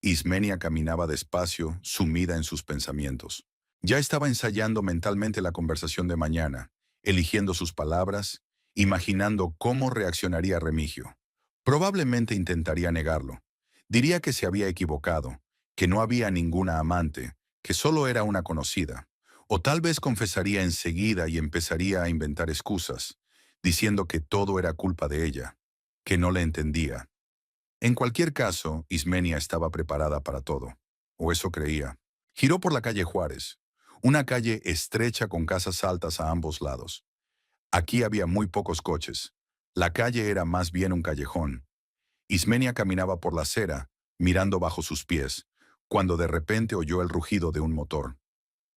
Ismenia caminaba despacio, sumida en sus pensamientos. Ya estaba ensayando mentalmente la conversación de mañana, eligiendo sus palabras, imaginando cómo reaccionaría Remigio. Probablemente intentaría negarlo. Diría que se había equivocado, que no había ninguna amante, que solo era una conocida. O tal vez confesaría enseguida y empezaría a inventar excusas, diciendo que todo era culpa de ella. que no le entendía. En cualquier caso, Ismenia estaba preparada para todo, o eso creía. Giró por la calle Juárez, una calle estrecha con casas altas a ambos lados. Aquí había muy pocos coches. La calle era más bien un callejón. Ismenia caminaba por la acera, mirando bajo sus pies, cuando de repente oyó el rugido de un motor.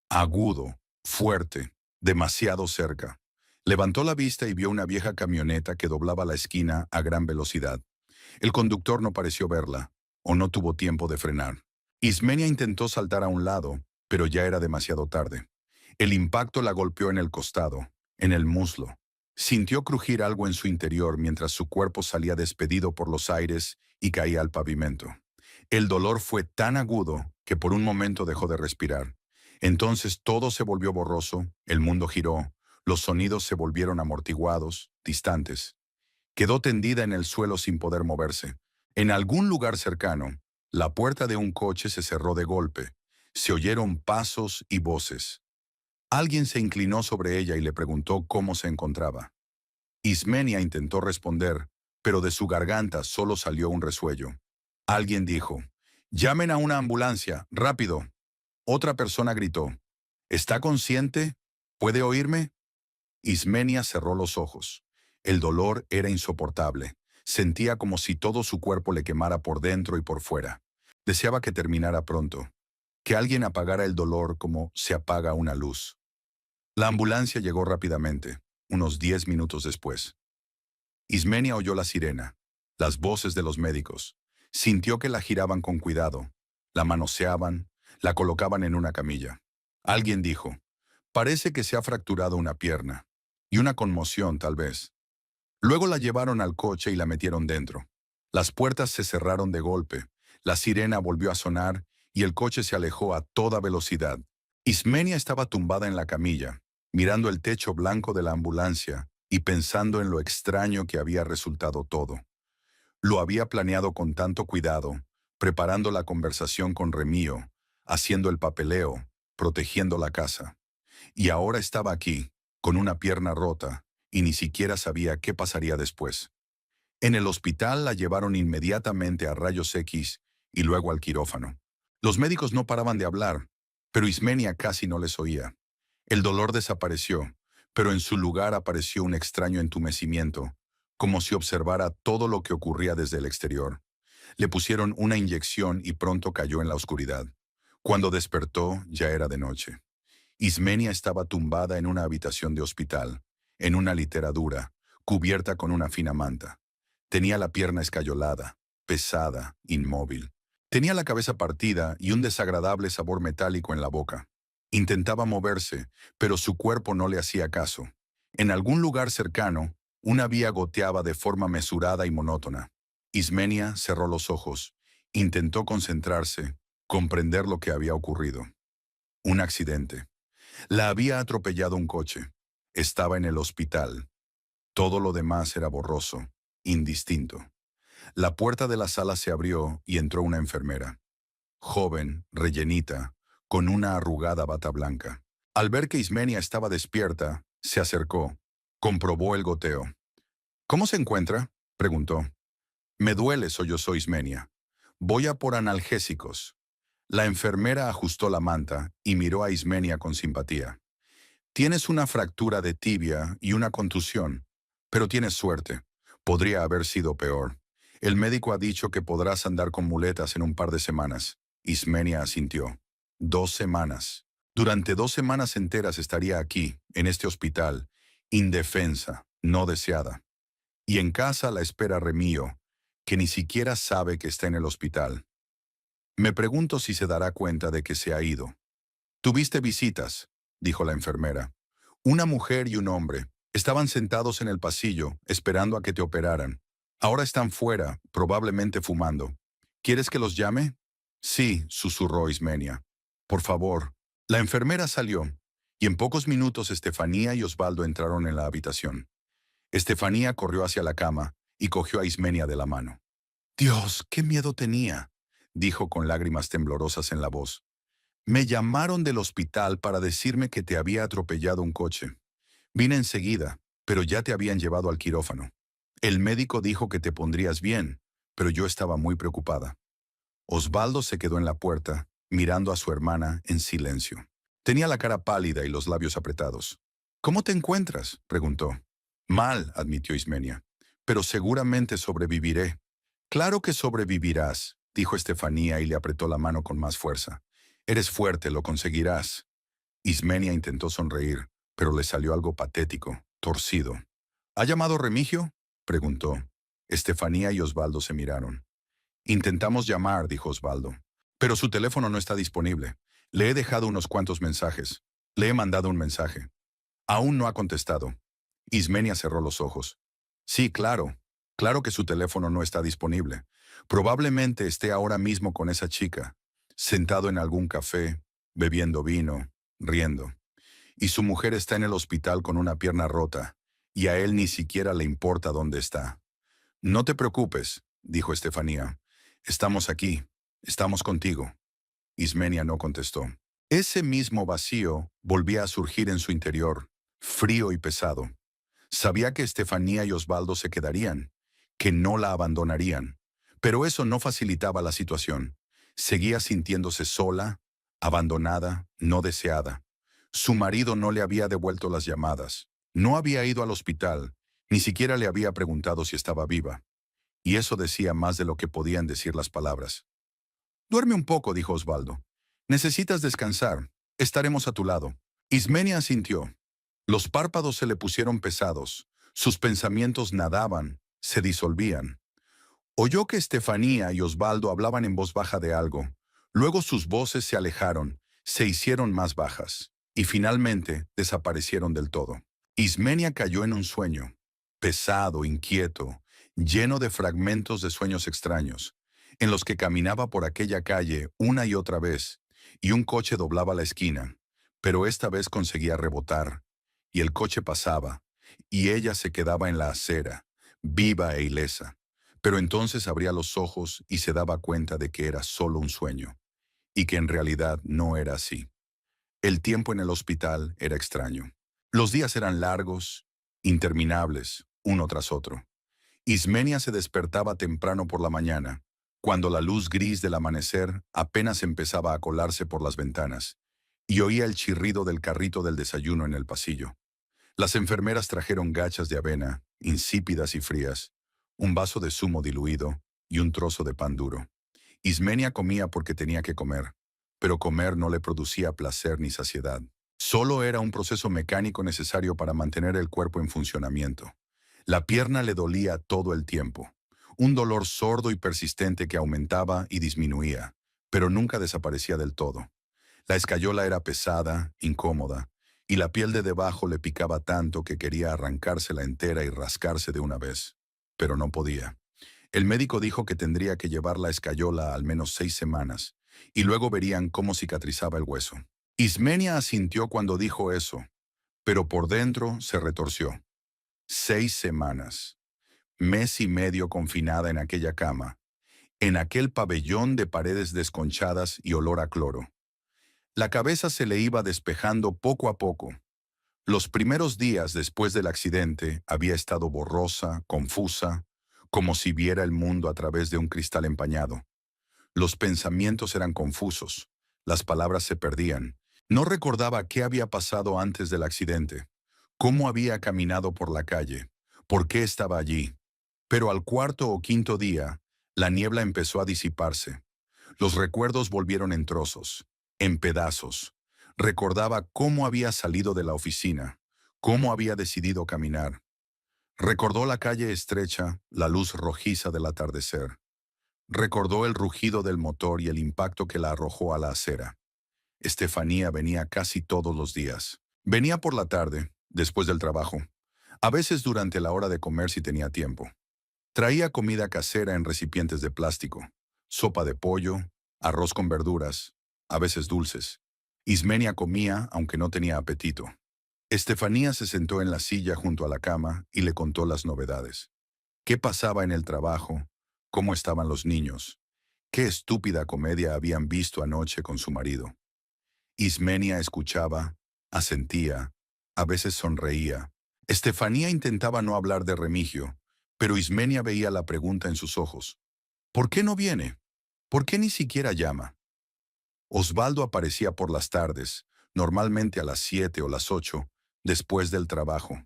Agudo, fuerte, demasiado cerca. Levantó la vista y vio una vieja camioneta que doblaba la esquina a gran velocidad. El conductor no pareció verla, o no tuvo tiempo de frenar. Ismenia intentó saltar a un lado, pero ya era demasiado tarde. El impacto la golpeó en el costado, en el muslo. Sintió crujir algo en su interior mientras su cuerpo salía despedido por los aires y caía al pavimento. El dolor fue tan agudo que por un momento dejó de respirar. Entonces todo se volvió borroso, el mundo giró, los sonidos se volvieron amortiguados, distantes. Quedó tendida en el suelo sin poder moverse. En algún lugar cercano, la puerta de un coche se cerró de golpe. Se oyeron pasos y voces. Alguien se inclinó sobre ella y le preguntó cómo se encontraba. Ismenia intentó responder, pero de su garganta solo salió un resuello. Alguien dijo, «Llamen a una ambulancia, rápido». Otra persona gritó, «¿Está consciente? ¿Puede oírme?». Ismenia cerró los ojos. El dolor era insoportable. Sentía como si todo su cuerpo le quemara por dentro y por fuera. Deseaba que terminara pronto, que alguien apagara el dolor como se apaga una luz. La ambulancia llegó rápidamente, unos 10 minutos después. Ismenia oyó la sirena, las voces de los médicos. Sintió que la giraban con cuidado, la manoseaban, la colocaban en una camilla. Alguien dijo, «Parece que se ha fracturado una pierna». Y una conmoción, tal vez. Luego la llevaron al coche y la metieron dentro. Las puertas se cerraron de golpe, la sirena volvió a sonar y el coche se alejó a toda velocidad. Ismenia estaba tumbada en la camilla, mirando el techo blanco de la ambulancia y pensando en lo extraño que había resultado todo. Lo había planeado con tanto cuidado, preparando la conversación con Remío, haciendo el papeleo, protegiendo la casa. Y ahora estaba aquí, con una pierna rota, y ni siquiera sabía qué pasaría después. En el hospital la llevaron inmediatamente a rayos X y luego al quirófano. Los médicos no paraban de hablar, pero Ismenia casi no les oía. El dolor desapareció, pero en su lugar apareció un extraño entumecimiento, como si observara todo lo que ocurría desde el exterior. Le pusieron una inyección y pronto cayó en la oscuridad. Cuando despertó, ya era de noche. Ismenia estaba tumbada en una habitación de hospital, en una litera dura, cubierta con una fina manta. Tenía la pierna escayolada, pesada, inmóvil. Tenía la cabeza partida y un desagradable sabor metálico en la boca. Intentaba moverse, pero su cuerpo no le hacía caso. En algún lugar cercano, una vía goteaba de forma mesurada y monótona. Ismenia cerró los ojos, intentó concentrarse, comprender lo que había ocurrido. Un accidente. La había atropellado un coche. Estaba en el hospital. Todo lo demás era borroso, indistinto. La puerta de la sala se abrió y entró una enfermera. Joven, rellenita, con una arrugada bata blanca. Al ver que Ismenia estaba despierta, se acercó. Comprobó el goteo. «¿Cómo se encuentra?», preguntó. «Me duele», sollozó Ismenia. «Voy a por analgésicos». La enfermera ajustó la manta y miró a Ismenia con simpatía. «Tienes una fractura de tibia y una contusión, pero tienes suerte. Podría haber sido peor. El médico ha dicho que podrás andar con muletas en un par de semanas». Ismenia asintió. 2 semanas. Durante 2 semanas enteras estaría aquí, en este hospital, indefensa, no deseada. Y en casa la espera Remío, que ni siquiera sabe que está en el hospital. Me pregunto si se dará cuenta de que se ha ido. «Tuviste visitas», dijo la enfermera. «Una mujer y un hombre. Estaban sentados en el pasillo, esperando a que te operaran. Ahora están fuera, probablemente fumando. ¿Quieres que los llame?». «Sí», susurró Ismenia. «Por favor». La enfermera salió, y en pocos minutos Estefanía y Osvaldo entraron en la habitación. Estefanía corrió hacia la cama y cogió a Ismenia de la mano. «Dios, qué miedo tenía», dijo con lágrimas temblorosas en la voz. «Me llamaron del hospital para decirme que te había atropellado un coche. Vine enseguida, pero ya te habían llevado al quirófano». El médico dijo que te pondrías bien, pero yo estaba muy preocupada. Osvaldo se quedó en la puerta, mirando a su hermana en silencio. Tenía la cara pálida y los labios apretados. ¿Cómo te encuentras?, preguntó. Mal, admitió Ismenia, pero seguramente sobreviviré. Claro que sobrevivirás, dijo Estefanía y le apretó la mano con más fuerza. Eres fuerte, lo conseguirás. Ismenia intentó sonreír, pero le salió algo patético, torcido. ¿Ha llamado Remigio?, preguntó. Estefanía y Osvaldo se miraron. Intentamos llamar, dijo Osvaldo, pero su teléfono no está disponible. Le he dejado unos cuantos mensajes. Le he mandado un mensaje. Aún no ha contestado. Ismenia cerró los ojos. Sí, claro. Claro que su teléfono no está disponible. Probablemente esté ahora mismo con esa chica, sentado en algún café, bebiendo vino, riendo. Y su mujer está en el hospital con una pierna rota, y a él ni siquiera le importa dónde está. No te preocupes, dijo Estefanía. Estamos aquí. Estamos contigo. Ismenia no contestó. Ese mismo vacío volvía a surgir en su interior, frío y pesado. Sabía que Estefanía y Osvaldo se quedarían, que no la abandonarían, pero eso no facilitaba la situación. Seguía sintiéndose sola, abandonada, no deseada. Su marido no le había devuelto las llamadas, no había ido al hospital, ni siquiera le había preguntado si estaba viva. Y eso decía más de lo que podían decir las palabras. Duerme un poco, dijo Osvaldo. Necesitas descansar. Estaremos a tu lado. Ismenia asintió. Los párpados se le pusieron pesados. Sus pensamientos nadaban, se disolvían. Oyó que Estefanía y Osvaldo hablaban en voz baja de algo. Luego sus voces se alejaron, se hicieron más bajas, y finalmente desaparecieron del todo. Ismenia cayó en un sueño, pesado, inquieto, lleno de fragmentos de sueños extraños, en los que caminaba por aquella calle una y otra vez, y un coche doblaba la esquina, pero esta vez conseguía rebotar, y el coche pasaba, y ella se quedaba en la acera, viva e ilesa. Pero entonces abría los ojos y se daba cuenta de que era solo un sueño, y que en realidad no era así. El tiempo en el hospital era extraño. Los días eran largos, interminables, uno tras otro. Ismenia se despertaba temprano por la mañana, cuando la luz gris del amanecer apenas empezaba a colarse por las ventanas, y oía el chirrido del carrito del desayuno en el pasillo. Las enfermeras trajeron gachas de avena, insípidas y frías, un vaso de zumo diluido y un trozo de pan duro. Ismenia comía porque tenía que comer, pero comer no le producía placer ni saciedad. Solo era un proceso mecánico necesario para mantener el cuerpo en funcionamiento. La pierna le dolía todo el tiempo, un dolor sordo y persistente que aumentaba y disminuía, pero nunca desaparecía del todo. La escayola era pesada, incómoda, y la piel de debajo le picaba tanto que quería arrancársela entera y rascarse de una vez, pero no podía. El médico dijo que tendría que llevar la escayola al menos 6 semanas, y luego verían cómo cicatrizaba el hueso. Ismenia asintió cuando dijo eso, pero por dentro se retorció. 6 semanas, mes y medio confinada en aquella cama, en aquel pabellón de paredes desconchadas y olor a cloro. La cabeza se le iba despejando poco a poco. Los primeros días después del accidente había estado borrosa, confusa, como si viera el mundo a través de un cristal empañado. Los pensamientos eran confusos, las palabras se perdían. No recordaba qué había pasado antes del accidente, cómo había caminado por la calle, por qué estaba allí. Pero al cuarto o quinto día, la niebla empezó a disiparse. Los recuerdos volvieron en trozos, en pedazos. Recordaba cómo había salido de la oficina, cómo había decidido caminar. Recordó la calle estrecha, la luz rojiza del atardecer. Recordó el rugido del motor y el impacto que la arrojó a la acera. Estefanía venía casi todos los días. Venía por la tarde, después del trabajo, a veces durante la hora de comer si tenía tiempo. Traía comida casera en recipientes de plástico, sopa de pollo, arroz con verduras, a veces dulces. Ismenia comía aunque no tenía apetito. Estefanía se sentó en la silla junto a la cama y le contó las novedades. ¿Qué pasaba en el trabajo? ¿Cómo estaban los niños? ¿Qué estúpida comedia habían visto anoche con su marido? Ismenia escuchaba, asentía, a veces sonreía. Estefanía intentaba no hablar de Remigio, Pero Ismenia veía la pregunta en sus ojos. ¿Por qué no viene? ¿Por qué ni siquiera llama? Osvaldo aparecía por las tardes, normalmente a las 7 o las 8, después del trabajo.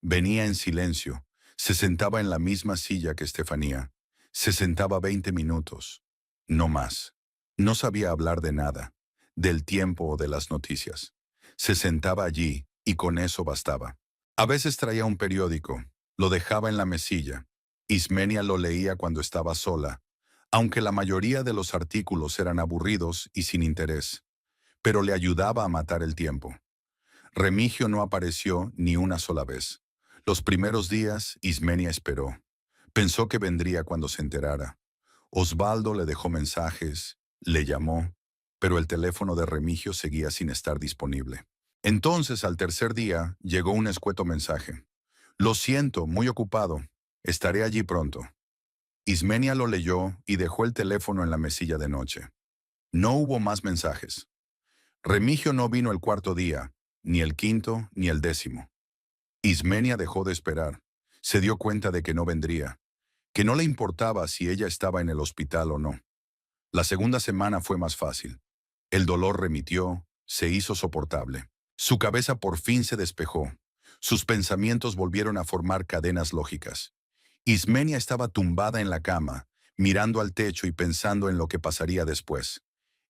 Venía en silencio, se sentaba en la misma silla que Estefanía. Se sentaba 20 minutos, no más. No sabía hablar de nada, del tiempo o de las noticias. Se sentaba allí y con eso bastaba. A veces traía un periódico, lo dejaba en la mesilla. Ismenia lo leía cuando estaba sola, aunque la mayoría de los artículos eran aburridos y sin interés, pero le ayudaba a matar el tiempo. Remigio no apareció ni una sola vez. Los primeros días, Ismenia esperó. Pensó que vendría cuando se enterara. Osvaldo le dejó mensajes, le llamó, pero el teléfono de Remigio seguía sin estar disponible. Entonces, al tercer día, llegó un escueto mensaje. Lo siento, muy ocupado. Estaré allí pronto. Ismenia lo leyó y dejó el teléfono en la mesilla de noche. No hubo más mensajes. Remigio no vino el cuarto día, ni el quinto, ni el décimo. Ismenia dejó de esperar. Se dio cuenta de que no vendría, que no le importaba si ella estaba en el hospital o no. La segunda semana fue más fácil. El dolor remitió, se hizo soportable. Su cabeza por fin se despejó. Sus pensamientos volvieron a formar cadenas lógicas. Ismenia estaba tumbada en la cama, mirando al techo y pensando en lo que pasaría después.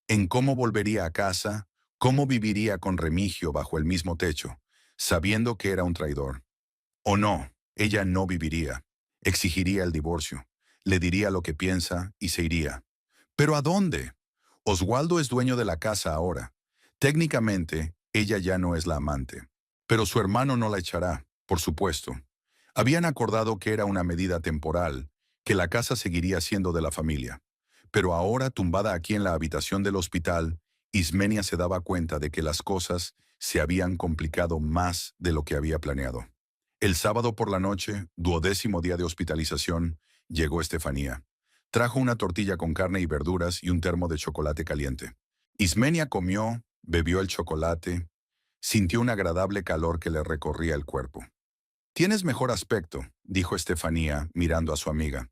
En cómo volvería a casa, cómo viviría con Remigio bajo el mismo techo, sabiendo que era un traidor. O no, ella no viviría. Exigiría el divorcio. Le diría lo que piensa y se iría. ¿Pero a dónde? Oswaldo es dueño de la casa ahora. Técnicamente, ella ya no es la amante. Pero su hermano no la echará, por supuesto. Habían acordado que era una medida temporal, que la casa seguiría siendo de la familia. Pero ahora, tumbada aquí en la habitación del hospital, Ismenia se daba cuenta de que las cosas se habían complicado más de lo que había planeado. El sábado por la noche, 12º día de hospitalización, llegó Estefanía. Trajo una tortilla con carne y verduras y un termo de chocolate caliente. Ismenia comió, bebió el chocolate, sintió un agradable calor que le recorría el cuerpo. «Tienes mejor aspecto», dijo Estefanía, mirando a su amiga.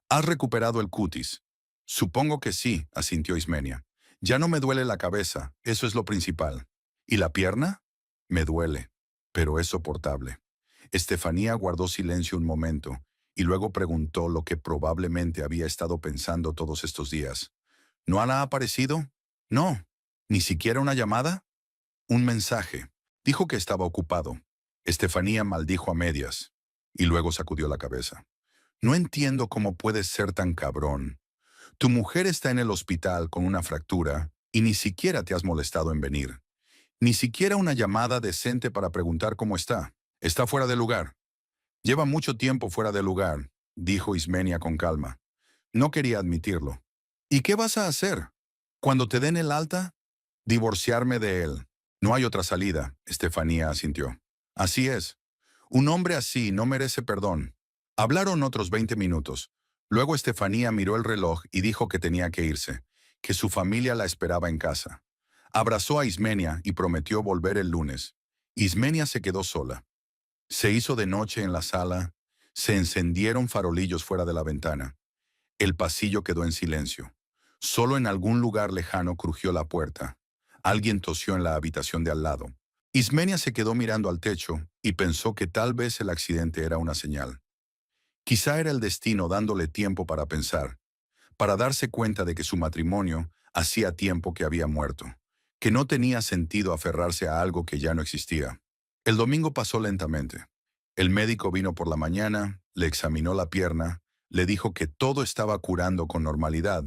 «¿Has recuperado el cutis?» «Supongo que sí», asintió Ismenia. «Ya no me duele la cabeza, eso es lo principal». «¿Y la pierna?» «Me duele, pero es soportable». Estefanía guardó silencio un momento y luego preguntó lo que probablemente había estado pensando todos estos días. «¿No ha aparecido?» «No. ¿Ni siquiera una llamada?» «Un mensaje. Dijo que estaba ocupado». Estefanía maldijo a medias y luego sacudió la cabeza. «No entiendo cómo puedes ser tan cabrón. Tu mujer está en el hospital con una fractura y ni siquiera te has molestado en venir. Ni siquiera una llamada decente para preguntar cómo está. Está fuera de lugar». «Lleva mucho tiempo fuera de lugar», dijo Ismenia con calma. No quería admitirlo. «¿Y qué vas a hacer? Cuando te den el alta?» «Divorciarme de él. No hay otra salida», Estefanía asintió. «Así es. Un hombre así no merece perdón». Hablaron otros 20 minutos. Luego Estefanía miró el reloj y dijo que tenía que irse, que su familia la esperaba en casa. Abrazó a Ismenia y prometió volver el lunes. Ismenia se quedó sola. Se hizo de noche en la sala, se encendieron farolillos fuera de la ventana. El pasillo quedó en silencio. Solo en algún lugar lejano crujió la puerta. Alguien tosió en la habitación de al lado. Ismenia se quedó mirando al techo y pensó que tal vez el accidente era una señal. Quizá era el destino dándole tiempo para pensar, para darse cuenta de que su matrimonio hacía tiempo que había muerto, que no tenía sentido aferrarse a algo que ya no existía. El domingo pasó lentamente. El médico vino por la mañana, le examinó la pierna, le dijo que todo estaba curando con normalidad,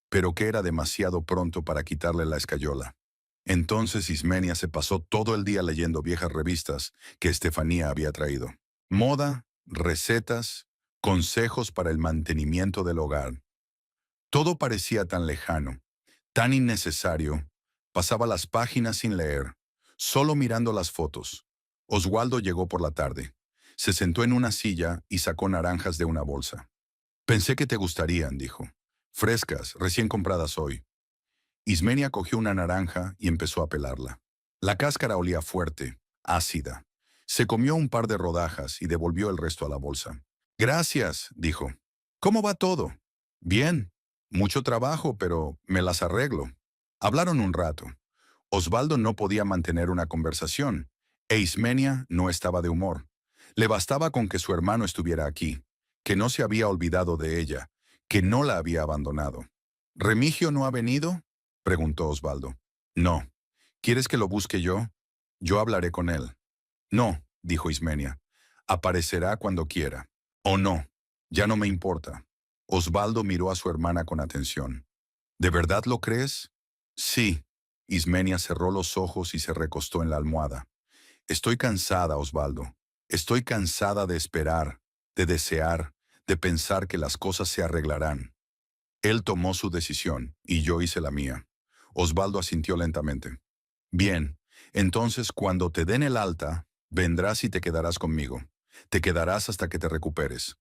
pero que era demasiado pronto para quitarle la escayola. Entonces Ismenia se pasó todo el día leyendo viejas revistas que Estefanía había traído. Moda, recetas, consejos para el mantenimiento del hogar. Todo parecía tan lejano, tan innecesario. Pasaba las páginas sin leer, solo mirando las fotos. Oswaldo llegó por la tarde. Se sentó en una silla y sacó naranjas de una bolsa. «Pensé que te gustarían», dijo. «Frescas, recién compradas hoy». Ismenia cogió una naranja y empezó a pelarla. La cáscara olía fuerte, ácida. Se comió un par de rodajas y devolvió el resto a la bolsa. Gracias, dijo. ¿Cómo va todo? Bien. Mucho trabajo, pero me las arreglo. Hablaron un rato. Osvaldo no podía mantener una conversación, e Ismenia no estaba de humor. Le bastaba con que su hermano estuviera aquí, que no se había olvidado de ella, que no la había abandonado. ¿Remigio no ha venido?, preguntó Osvaldo. No. ¿Quieres que lo busque yo? Yo hablaré con él. No, dijo Ismenia. Aparecerá cuando quiera. O no. Ya no me importa. Osvaldo miró a su hermana con atención. ¿De verdad lo crees? Sí. Ismenia cerró los ojos y se recostó en la almohada. Estoy cansada, Osvaldo. Estoy cansada de esperar, de desear, de pensar que las cosas se arreglarán. Él tomó su decisión y yo hice la mía. Osvaldo asintió lentamente. Bien, entonces cuando te den el alta, vendrás y te quedarás conmigo. Te quedarás hasta que te recuperes.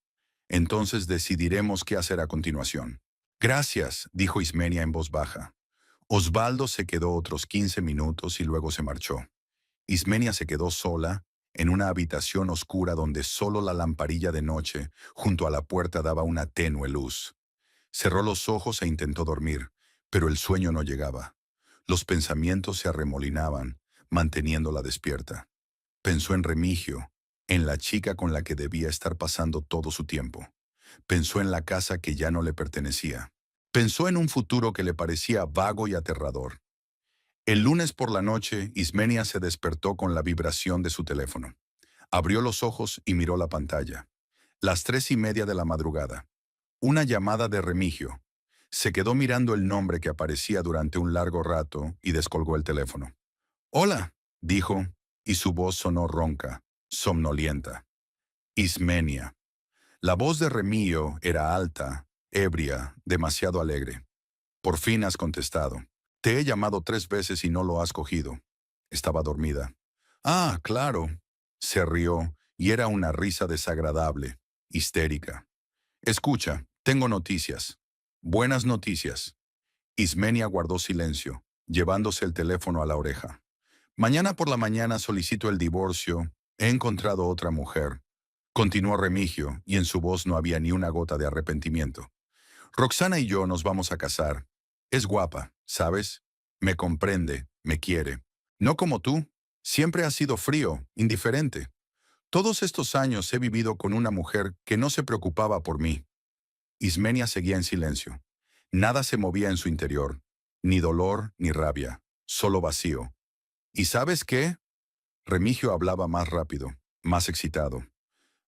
Entonces decidiremos qué hacer a continuación. Gracias, dijo Ismenia en voz baja. Osvaldo se quedó otros 15 minutos y luego se marchó. Ismenia se quedó sola, en una habitación oscura donde solo la lamparilla de noche junto a la puerta daba una tenue luz. Cerró los ojos e intentó dormir, pero el sueño no llegaba. Los pensamientos se arremolinaban, manteniéndola despierta. Pensó en Remigio, en la chica con la que debía estar pasando todo su tiempo. Pensó en la casa que ya no le pertenecía. Pensó en un futuro que le parecía vago y aterrador. El lunes por la noche, Ismenia se despertó con la vibración de su teléfono. Abrió los ojos y miró la pantalla. Las 3:30 de la madrugada. Una llamada de Remigio. Se quedó mirando el nombre que aparecía durante un largo rato y descolgó el teléfono. «Hola», dijo, y su voz sonó ronca, somnolienta. Ismenia. La voz de Remigio era alta, ebria, demasiado alegre. «Por fin has contestado. Te he llamado 3 veces y no lo has cogido». Estaba dormida. «Ah, claro». Se rió, y era una risa desagradable, histérica. «Escucha, tengo noticias. Buenas noticias». Ismenia guardó silencio, llevándose el teléfono a la oreja. «Mañana por la mañana solicito el divorcio. He encontrado otra mujer». Continuó Remigio, y en su voz no había ni una gota de arrepentimiento. «Roxana y yo nos vamos a casar. Es guapa, ¿sabes? Me comprende, me quiere. No como tú. Siempre has sido frío, indiferente. Todos estos años he vivido con una mujer que no se preocupaba por mí». Ismenia seguía en silencio. Nada se movía en su interior. Ni dolor, ni rabia. Solo vacío. ¿Y sabes qué? Remigio hablaba más rápido, más excitado.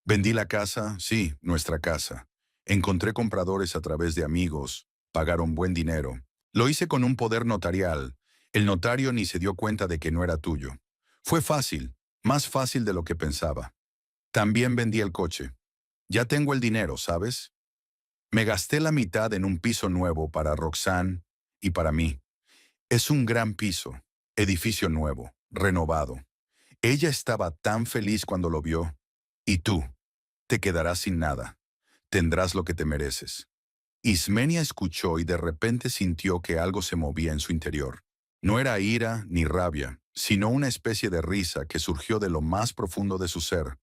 Vendí la casa, sí, nuestra casa. Encontré compradores a través de amigos. Pagaron buen dinero. Lo hice con un poder notarial. El notario ni se dio cuenta de que no era tuyo. Fue fácil, más fácil de lo que pensaba. También vendí el coche. Ya tengo el dinero, ¿sabes? Me gasté la mitad en un piso nuevo para Roxanne y para mí. Es un gran piso, edificio nuevo, renovado. Ella estaba tan feliz cuando lo vio. Y tú, te quedarás sin nada. Tendrás lo que te mereces. Ismenia escuchó y de repente sintió que algo se movía en su interior. No era ira ni rabia, sino una especie de risa que surgió de lo más profundo de su ser,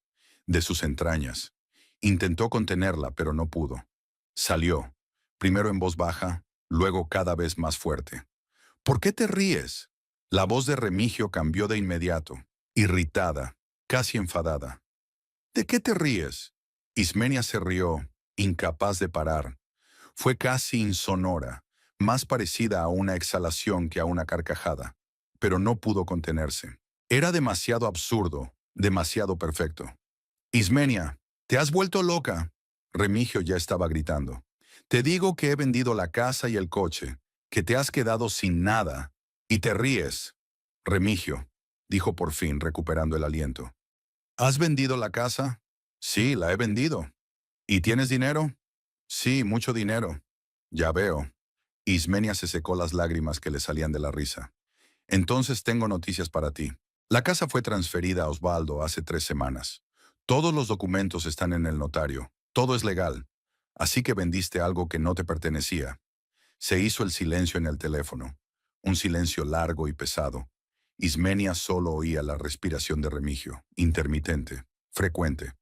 de sus entrañas. Intentó contenerla, pero no pudo. Salió, primero en voz baja, luego cada vez más fuerte. «¿Por qué te ríes?». La voz de Remigio cambió de inmediato, irritada, casi enfadada. «¿De qué te ríes?». Ismenia se rió, incapaz de parar. Fue casi insonora, más parecida a una exhalación que a una carcajada, pero no pudo contenerse. Era demasiado absurdo, demasiado perfecto. «Ismenia, te has vuelto loca». Remigio ya estaba gritando. «Te digo que he vendido la casa y el coche, que te has quedado sin nada, y te ríes». «Remigio», dijo por fin, recuperando el aliento. «¿Has vendido la casa?». «Sí, la he vendido». «¿Y tienes dinero?». «Sí, mucho dinero». «Ya veo». Ismenia se secó las lágrimas que le salían de la risa. «Entonces tengo noticias para ti. La casa fue transferida a Osvaldo hace 3 semanas. Todos los documentos están en el notario. Todo es legal. Así que vendiste algo que no te pertenecía». Se hizo el silencio en el teléfono. Un silencio largo y pesado. Ismenia solo oía la respiración de Remigio, intermitente, frecuente.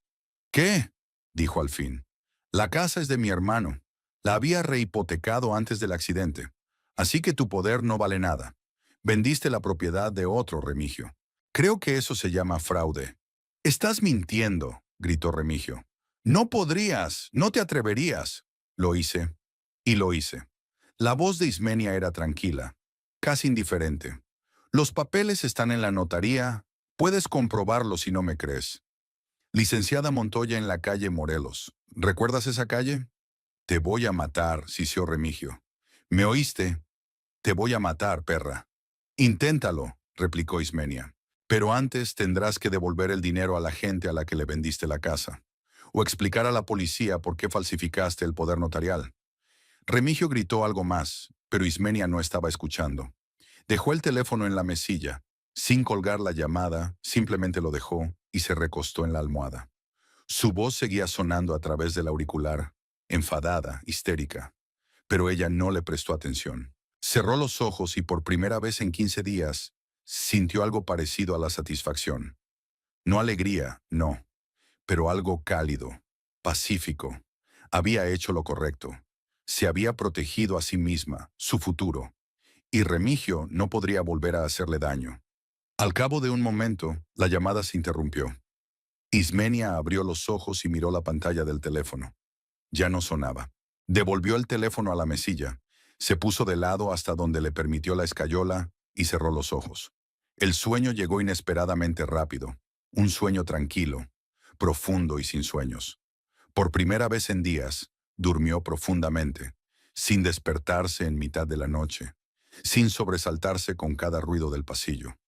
«¿Qué?». dijo al fin. La casa es de mi hermano. La había rehipotecado antes del accidente. Así que tu poder no vale nada. Vendiste la propiedad de otro, Remigio. Creo que eso se llama fraude. Estás mintiendo, gritó Remigio. No podrías, no te atreverías. Lo hice, y lo hice. La voz de Ismenia era tranquila, casi indiferente. Los papeles están en la notaría. Puedes comprobarlo si no me crees. Licenciada Montoya en la calle Morelos. ¿Recuerdas esa calle? Te voy a matar, sisió Remigio. ¿Me oíste? Te voy a matar, perra. Inténtalo, replicó Ismenia. Pero antes tendrás que devolver el dinero a la gente a la que le vendiste la casa. O explicar a la policía por qué falsificaste el poder notarial. Remigio gritó algo más, pero Ismenia no estaba escuchando. Dejó el teléfono en la mesilla. Sin colgar la llamada, simplemente lo dejó y se recostó en la almohada. Su voz seguía sonando a través del auricular, enfadada, histérica. Pero ella no le prestó atención. Cerró los ojos y por primera vez en 15 días sintió algo parecido a la satisfacción. No alegría, no, pero algo cálido, pacífico. Había hecho lo correcto. Se había protegido a sí misma, su futuro. Y Remigio no podría volver a hacerle daño. Al cabo de un momento, la llamada se interrumpió. Ismenia abrió los ojos y miró la pantalla del teléfono. Ya no sonaba. Devolvió el teléfono a la mesilla, se puso de lado hasta donde le permitió la escayola y cerró los ojos. El sueño llegó inesperadamente rápido, un sueño tranquilo, profundo y sin sueños. Por primera vez en días, durmió profundamente, sin despertarse en mitad de la noche, sin sobresaltarse con cada ruido del pasillo.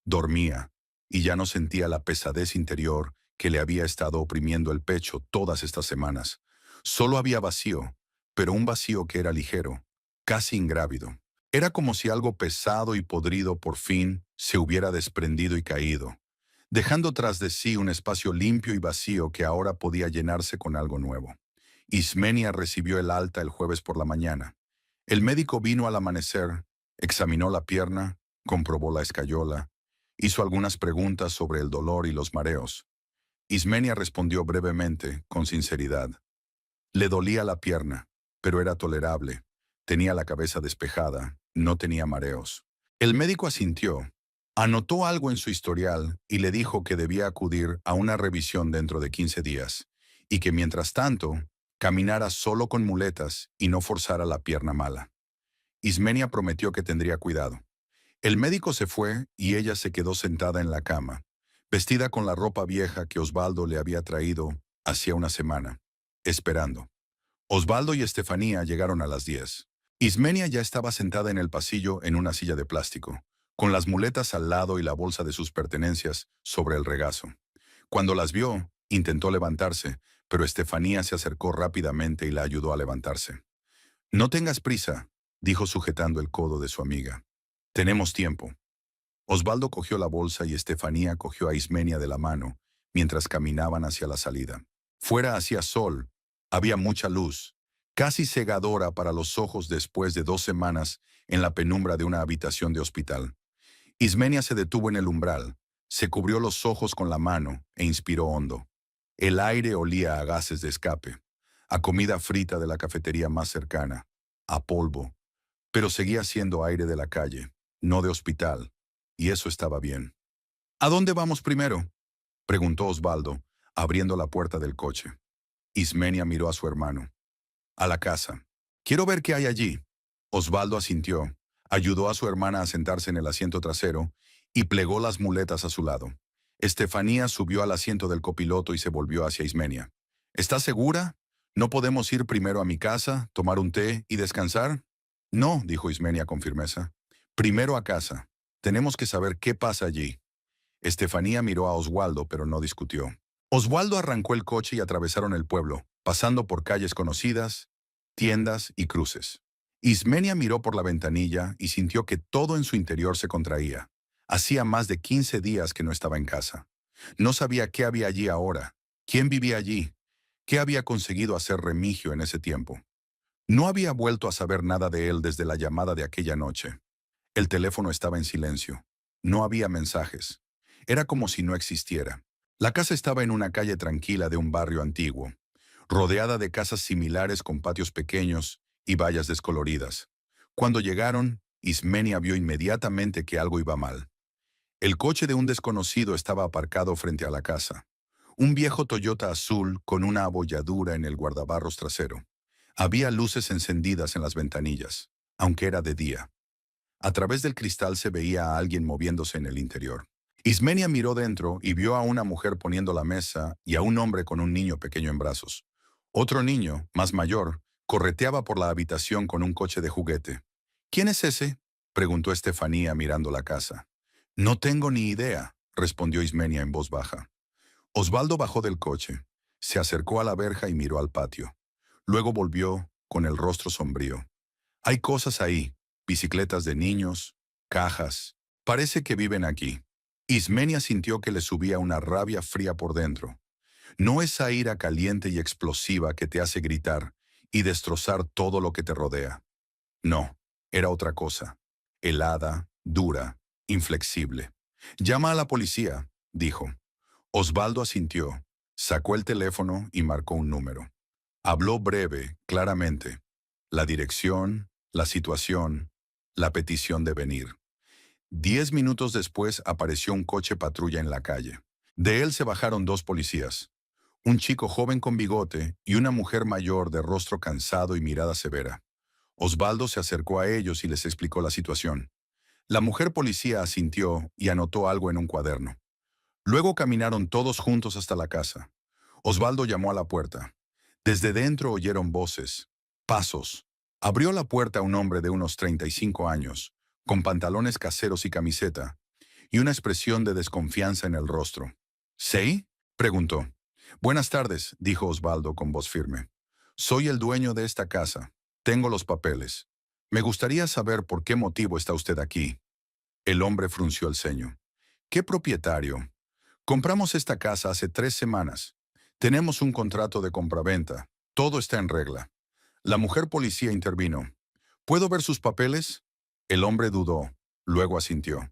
Dormía, y ya no sentía la pesadez interior que le había estado oprimiendo el pecho todas estas semanas. Solo había vacío, pero un vacío que era ligero, casi ingrávido. Era como si algo pesado y podrido por fin se hubiera desprendido y caído, dejando tras de sí un espacio limpio y vacío que ahora podía llenarse con algo nuevo. Ismenia recibió el alta el jueves por la mañana. El médico vino al amanecer, examinó la pierna, comprobó la escayola, hizo algunas preguntas sobre el dolor y los mareos. Ismenia respondió brevemente, con sinceridad. Le dolía la pierna, pero era tolerable. Tenía la cabeza despejada, no tenía mareos. El médico asintió, anotó algo en su historial y le dijo que debía acudir a una revisión dentro de 15 días, y que mientras tanto, caminara solo con muletas y no forzara la pierna mala. Ismenia prometió que tendría cuidado. El médico se fue y ella se quedó sentada en la cama, vestida con la ropa vieja que Osvaldo le había traído hacía una semana, esperando. Osvaldo y Estefanía llegaron a las 10. Ismenia ya estaba sentada en el pasillo en una silla de plástico, con las muletas al lado y la bolsa de sus pertenencias sobre el regazo. Cuando las vio, intentó levantarse, pero Estefanía se acercó rápidamente y la ayudó a levantarse. No tengas prisa, dijo sujetando el codo de su amiga. Tenemos tiempo. Osvaldo cogió la bolsa y Estefanía cogió a Ismenia de la mano mientras caminaban hacia la salida. Fuera hacía sol, había mucha luz, casi cegadora para los ojos después de 2 semanas en la penumbra de una habitación de hospital. Ismenia se detuvo en el umbral, se cubrió los ojos con la mano e inspiró hondo. El aire olía a gases de escape, a comida frita de la cafetería más cercana, a polvo, pero seguía siendo aire de la calle, no de hospital, y eso estaba bien. ¿A dónde vamos primero?, preguntó Osvaldo, abriendo la puerta del coche. Ismenia miró a su hermano. A la casa. Quiero ver qué hay allí. Osvaldo asintió, ayudó a su hermana a sentarse en el asiento trasero y plegó las muletas a su lado. Estefanía subió al asiento del copiloto y se volvió hacia Ismenia. ¿Estás segura? ¿No podemos ir primero a mi casa, tomar un té y descansar? No, dijo Ismenia con firmeza. Primero a casa. Tenemos que saber qué pasa allí. Estefanía miró a Osvaldo, pero no discutió. Osvaldo arrancó el coche y atravesaron el pueblo, pasando por calles conocidas, tiendas y cruces. Ismenia miró por la ventanilla y sintió que todo en su interior se contraía. Hacía más de 15 días que no estaba en casa. No sabía qué había allí ahora, quién vivía allí, qué había conseguido hacer Remigio en ese tiempo. No había vuelto a saber nada de él desde la llamada de aquella noche. El teléfono estaba en silencio. No había mensajes. Era como si no existiera. La casa estaba en una calle tranquila de un barrio antiguo. rodeada de casas similares con patios pequeños y vallas descoloridas. Cuando llegaron, Ismenia vio inmediatamente que algo iba mal. El coche de un desconocido estaba aparcado frente a la casa. Un viejo Toyota azul con una abolladura en el guardabarros trasero. Había luces encendidas en las ventanillas, aunque era de día. A través del cristal se veía a alguien moviéndose en el interior. Ismenia miró dentro y vio a una mujer poniendo la mesa y a un hombre con un niño pequeño en brazos. Otro niño, más mayor, correteaba por la habitación con un coche de juguete. ¿Quién es ese?, preguntó Estefanía mirando la casa. No tengo ni idea, respondió Ismenia en voz baja. Osvaldo bajó del coche, se acercó a la verja y miró al patio. Luego volvió, con el rostro sombrío. Hay cosas ahí, bicicletas de niños, cajas. Parece que viven aquí. Ismenia sintió que le subía una rabia fría por dentro. No esa ira caliente y explosiva que te hace gritar y destrozar todo lo que te rodea. No, era otra cosa. Helada, dura, inflexible. Llama a la policía, dijo. Osvaldo asintió, sacó el teléfono y marcó un número. Habló breve, claramente. La dirección, la situación, la petición de venir. 10 minutos después apareció un coche patrulla en la calle. De él se bajaron dos policías. Un chico joven con bigote y una mujer mayor de rostro cansado y mirada severa. Osvaldo se acercó a ellos y les explicó la situación. La mujer policía asintió y anotó algo en un cuaderno. Luego caminaron todos juntos hasta la casa. Osvaldo llamó a la puerta. Desde dentro oyeron voces, pasos. Abrió la puerta un hombre de unos 35 años, con pantalones caseros y camiseta, y una expresión de desconfianza en el rostro. ¿Sí?, preguntó. Buenas tardes, dijo Osvaldo con voz firme. Soy el dueño de esta casa. Tengo los papeles. Me gustaría saber por qué motivo está usted aquí. El hombre frunció el ceño. ¿Qué propietario? Compramos esta casa hace 3 semanas. Tenemos un contrato de compraventa. Todo está en regla. La mujer policía intervino. ¿Puedo ver sus papeles? El hombre dudó. Luego asintió.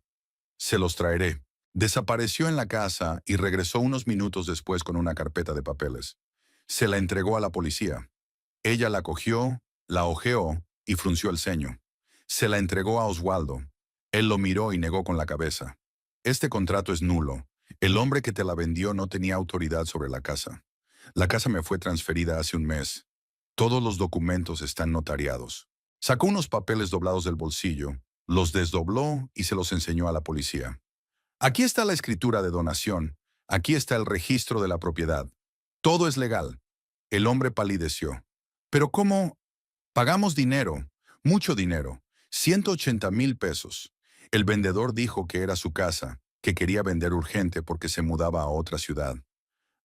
Se los traeré. Desapareció en la casa y regresó unos minutos después con una carpeta de papeles. Se la entregó a la policía. Ella la cogió, la hojeó y frunció el ceño. Se la entregó a Osvaldo. Él lo miró y negó con la cabeza. Este contrato es nulo. El hombre que te la vendió no tenía autoridad sobre la casa. La casa me fue transferida hace un mes. Todos los documentos están notariados. Sacó unos papeles doblados del bolsillo, los desdobló y se los enseñó a la policía. Aquí está la escritura de donación. Aquí está el registro de la propiedad. Todo es legal. El hombre palideció. ¿Pero cómo? Pagamos dinero, mucho dinero, 180,000 pesos. El vendedor dijo que era su casa, que quería vender urgente porque se mudaba a otra ciudad.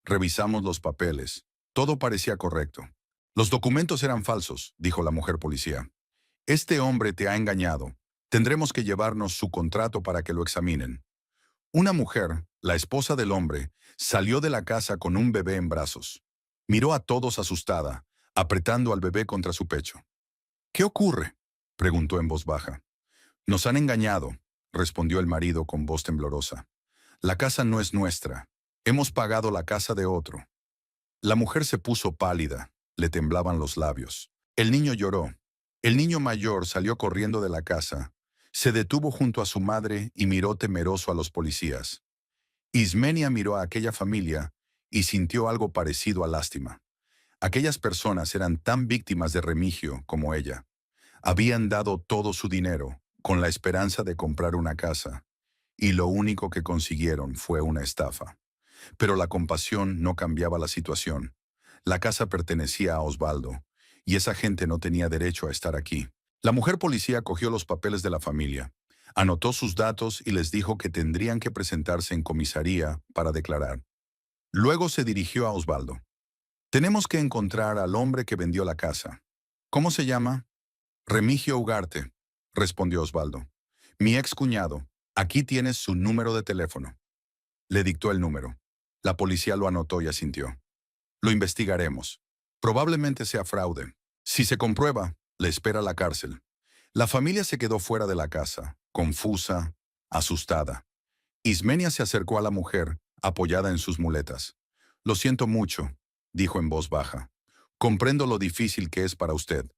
Revisamos los papeles. Todo parecía correcto. Los documentos eran falsos, dijo la mujer policía. Este hombre te ha engañado. Tendremos que llevarnos su contrato para que lo examinen. Una mujer, la esposa del hombre, salió de la casa con un bebé en brazos. Miró a todos asustada, apretando al bebé contra su pecho. ¿Qué ocurre?, preguntó en voz baja. Nos han engañado, respondió el marido con voz temblorosa. La casa no es nuestra. Hemos pagado la casa de otro. La mujer se puso pálida, le temblaban los labios. El niño lloró. El niño mayor salió corriendo de la casa. Se detuvo junto a su madre y miró temeroso a los policías. Ismenia miró a aquella familia y sintió algo parecido a lástima. Aquellas personas eran tan víctimas de Remigio como ella. Habían dado todo su dinero con la esperanza de comprar una casa, y lo único que consiguieron fue una estafa. Pero la compasión no cambiaba la situación. La casa pertenecía a Osvaldo, y esa gente no tenía derecho a estar aquí. La mujer policía cogió los papeles de la familia, anotó sus datos y les dijo que tendrían que presentarse en comisaría para declarar. Luego se dirigió a Osvaldo. Tenemos que encontrar al hombre que vendió la casa. ¿Cómo se llama? Remigio Ugarte, respondió Osvaldo. Mi excuñado. Aquí tienes su número de teléfono. Le dictó el número. La policía lo anotó y asintió. Lo investigaremos. Probablemente sea fraude. Si se comprueba, le espera la cárcel. La familia se quedó fuera de la casa, confusa, asustada. Ismenia se acercó a la mujer, apoyada en sus muletas. Lo siento mucho, dijo en voz baja. Comprendo lo difícil que es para usted,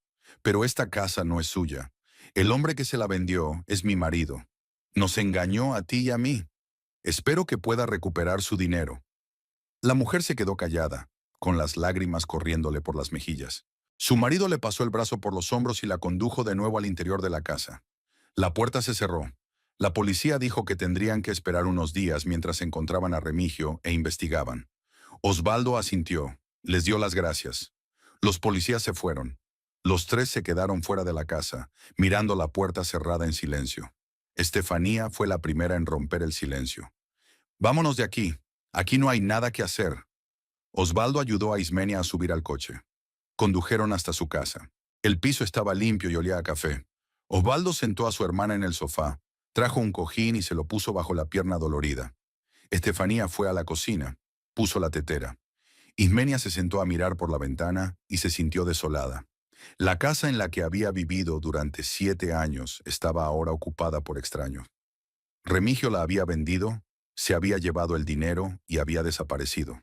pero esta casa no es suya. El hombre que se la vendió es mi marido. Nos engañó a ti y a mí. Espero que pueda recuperar su dinero. La mujer se quedó callada, con las lágrimas corriéndole por las mejillas. Su marido le pasó el brazo por los hombros y la condujo de nuevo al interior de la casa. La puerta se cerró. La policía dijo que tendrían que esperar unos días mientras encontraban a Remigio e investigaban. Osvaldo asintió, les dio las gracias. Los policías se fueron. Los tres se quedaron fuera de la casa, mirando la puerta cerrada en silencio. Estefanía fue la primera en romper el silencio. Vámonos de aquí. Aquí no hay nada que hacer. Osvaldo ayudó a Ismenia a subir al coche. Condujeron hasta su casa. El piso estaba limpio y olía a café. Osvaldo sentó a su hermana en el sofá, trajo un cojín y se lo puso bajo la pierna dolorida. Estefanía fue a la cocina, puso la tetera. Ismenia se sentó a mirar por la ventana y se sintió desolada. La casa en la que había vivido durante 7 años estaba ahora ocupada por extraños. Remigio la había vendido, se había llevado el dinero y había desaparecido.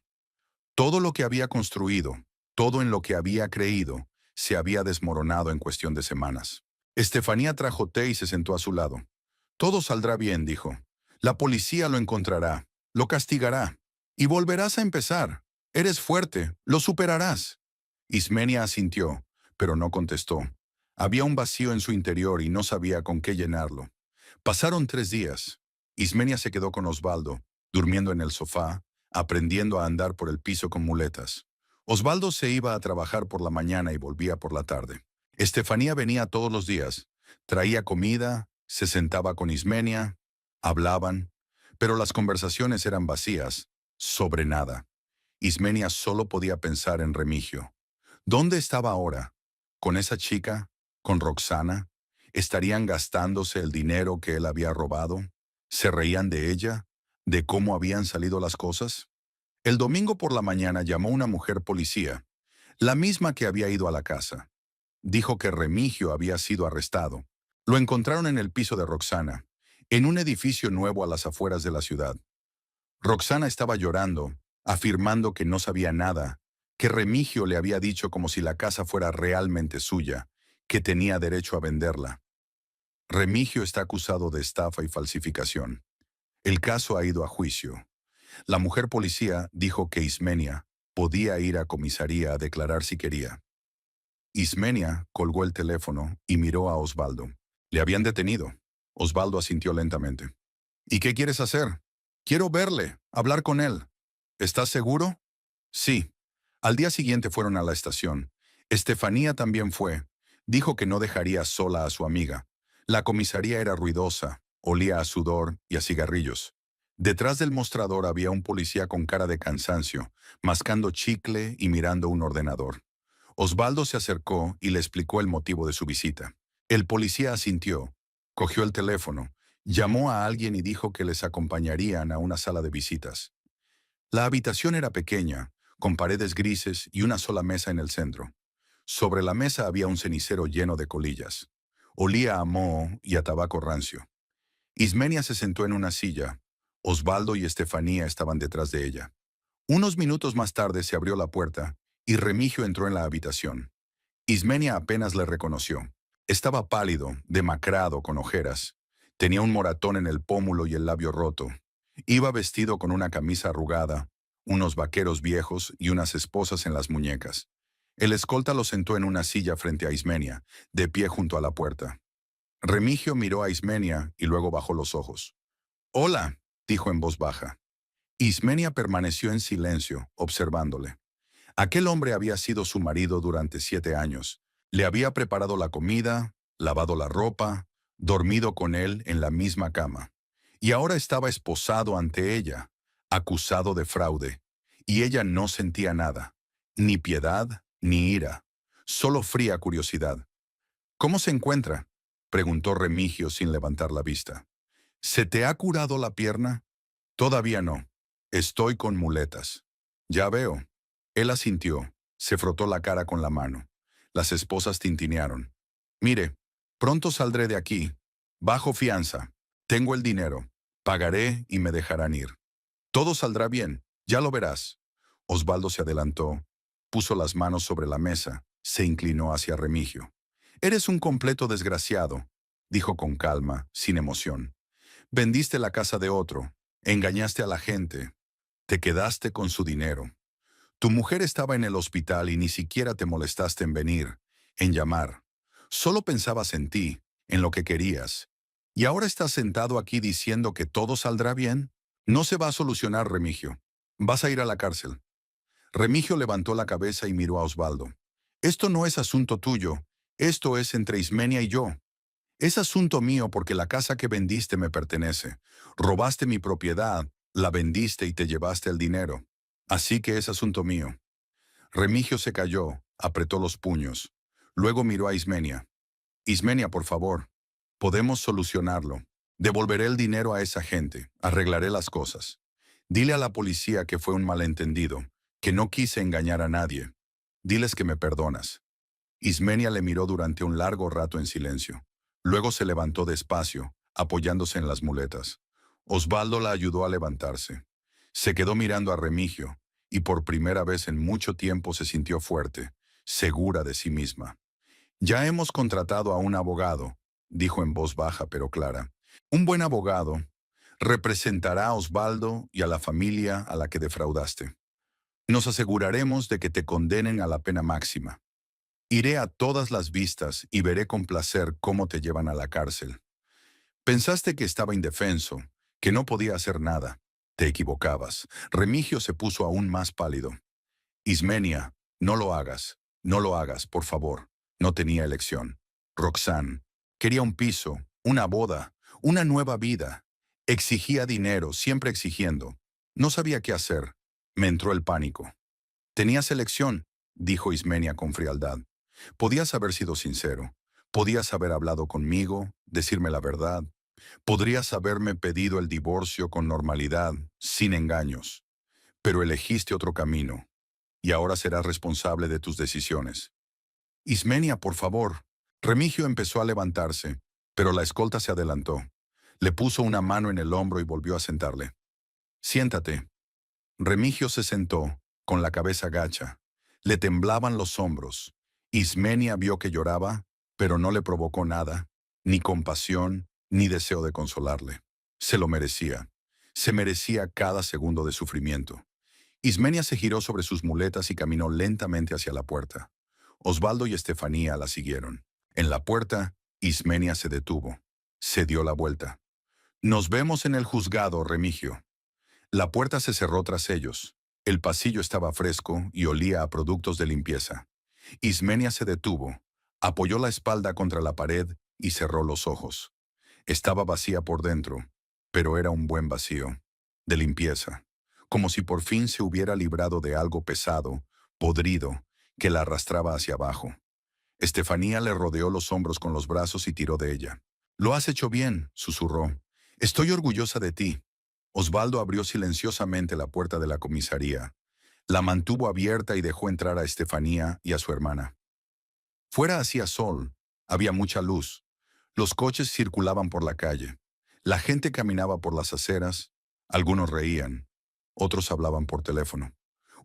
Todo lo que había construido, todo en lo que había creído, se había desmoronado en cuestión de semanas. Estefanía trajo té y se sentó a su lado. Todo saldrá bien, dijo. La policía lo encontrará, lo castigará, y volverás a empezar. Eres fuerte, lo superarás. Ismenia asintió, pero no contestó. Había un vacío en su interior y no sabía con qué llenarlo. Pasaron 3 días. Ismenia se quedó con Osvaldo, durmiendo en el sofá, aprendiendo a andar por el piso con muletas. Osvaldo se iba a trabajar por la mañana y volvía por la tarde. Estefanía venía todos los días. Traía comida, se sentaba con Ismenia, hablaban, pero las conversaciones eran vacías, sobre nada. Ismenia solo podía pensar en Remigio. ¿Dónde estaba ahora? ¿Con esa chica? ¿Con Roxana? ¿Estarían gastándose el dinero que él había robado? ¿Se reían de ella? ¿De cómo habían salido las cosas? El domingo por la mañana llamó una mujer policía, la misma que había ido a la casa. Dijo que Remigio había sido arrestado. Lo encontraron en el piso de Roxana, en un edificio nuevo a las afueras de la ciudad. Roxana estaba llorando, afirmando que no sabía nada, que Remigio le había dicho como si la casa fuera realmente suya, que tenía derecho a venderla. Remigio está acusado de estafa y falsificación. El caso ha ido a juicio. La mujer policía dijo que Ismenia podía ir a comisaría a declarar si quería. Ismenia colgó el teléfono y miró a Osvaldo. Le habían detenido. Osvaldo asintió lentamente. ¿Y qué quieres hacer? Quiero verle, hablar con él. ¿Estás seguro? Sí. Al día siguiente fueron a la estación. Estefanía también fue. Dijo que no dejaría sola a su amiga. La comisaría era ruidosa, olía a sudor y a cigarrillos. Detrás del mostrador había un policía con cara de cansancio, mascando chicle y mirando un ordenador. Osvaldo se acercó y le explicó el motivo de su visita. El policía asintió, cogió el teléfono, llamó a alguien y dijo que les acompañarían a una sala de visitas. La habitación era pequeña, con paredes grises y una sola mesa en el centro. Sobre la mesa había un cenicero lleno de colillas. Olía a moho y a tabaco rancio. Ismenia se sentó en una silla. Osvaldo y Estefanía estaban detrás de ella. Unos minutos más tarde se abrió la puerta y Remigio entró en la habitación. Ismenia apenas le reconoció. Estaba pálido, demacrado, con ojeras. Tenía un moratón en el pómulo y el labio roto. Iba vestido con una camisa arrugada, unos vaqueros viejos y unas esposas en las muñecas. El escolta lo sentó en una silla frente a Ismenia, de pie junto a la puerta. Remigio miró a Ismenia y luego bajó los ojos. «Hola», dijo en voz baja. Ismenia permaneció en silencio, observándole. Aquel hombre había sido su marido durante 7 años. Le había preparado la comida, lavado la ropa, dormido con él en la misma cama. Y ahora estaba esposado ante ella, acusado de fraude. Y ella no sentía nada, ni piedad, ni ira, solo fría curiosidad. «¿Cómo se encuentra?», preguntó Remigio sin levantar la vista. «¿Se te ha curado la pierna?» «Todavía no. Estoy con muletas». «Ya veo». Él asintió, se frotó la cara con la mano. Las esposas tintinearon. «Mire, pronto saldré de aquí. Bajo fianza. Tengo el dinero. Pagaré y me dejarán ir. Todo saldrá bien, ya lo verás». Osvaldo se adelantó. Puso las manos sobre la mesa, se inclinó hacia Remigio. «Eres un completo desgraciado», dijo con calma, sin emoción. «Vendiste la casa de otro, engañaste a la gente, te quedaste con su dinero. Tu mujer estaba en el hospital y ni siquiera te molestaste en venir, en llamar. Solo pensabas en ti, en lo que querías. Y ahora estás sentado aquí diciendo que todo saldrá bien. No se va a solucionar, Remigio. Vas a ir a la cárcel». Remigio levantó la cabeza y miró a Osvaldo. «Esto no es asunto tuyo, esto es entre Ismenia y yo. Es asunto mío porque la casa que vendiste me pertenece. Robaste mi propiedad, la vendiste y te llevaste el dinero. Así que es asunto mío». Remigio se calló, apretó los puños. Luego miró a Ismenia. «Ismenia, por favor, podemos solucionarlo. Devolveré el dinero a esa gente, arreglaré las cosas. Dile a la policía que fue un malentendido, que no quise engañar a nadie. Diles que me perdonas». Ismenia le miró durante un largo rato en silencio. Luego se levantó despacio, apoyándose en las muletas. Osvaldo la ayudó a levantarse. Se quedó mirando a Remigio, y por primera vez en mucho tiempo se sintió fuerte, segura de sí misma. «Ya hemos contratado a un abogado», dijo en voz baja pero clara. «Un buen abogado representará a Osvaldo y a la familia a la que defraudaste. Nos aseguraremos de que te condenen a la pena máxima. Iré a todas las vistas y veré con placer cómo te llevan a la cárcel. Pensaste que estaba indefenso, que no podía hacer nada. Te equivocabas». Remigio se puso aún más pálido. «Ismenia, no lo hagas, por favor». No tenía elección. Roxanne quería un piso, una boda, una nueva vida. Exigía dinero, siempre exigiendo. No sabía qué hacer. Me entró el pánico. «Tenías elección», dijo Ismenia con frialdad. «Podías haber sido sincero. Podías haber hablado conmigo, decirme la verdad. Podrías haberme pedido el divorcio con normalidad, sin engaños. Pero elegiste otro camino, y ahora serás responsable de tus decisiones». «Ismenia, por favor». Remigio empezó a levantarse, pero la escolta se adelantó. Le puso una mano en el hombro y volvió a sentarle. «Siéntate». Remigio se sentó, con la cabeza gacha. Le temblaban los hombros. Ismenia vio que lloraba, pero no le provocó nada, ni compasión, ni deseo de consolarle. Se lo merecía. Se merecía cada segundo de sufrimiento. Ismenia se giró sobre sus muletas y caminó lentamente hacia la puerta. Osvaldo y Estefanía la siguieron. En la puerta, Ismenia se detuvo. Se dio la vuelta. «Nos vemos en el juzgado, Remigio». La puerta se cerró tras ellos. El pasillo estaba fresco y olía a productos de limpieza. Ismenia se detuvo, apoyó la espalda contra la pared y cerró los ojos. Estaba vacía por dentro, pero era un buen vacío, de limpieza, como si por fin se hubiera librado de algo pesado, podrido, que la arrastraba hacia abajo. Estefanía le rodeó los hombros con los brazos y tiró de ella. «Lo has hecho bien», susurró. «Estoy orgullosa de ti». Osvaldo abrió silenciosamente la puerta de la comisaría. La mantuvo abierta y dejó entrar a Estefanía y a su hermana. Fuera hacía sol, había mucha luz. Los coches circulaban por la calle. La gente caminaba por las aceras. Algunos reían, otros hablaban por teléfono.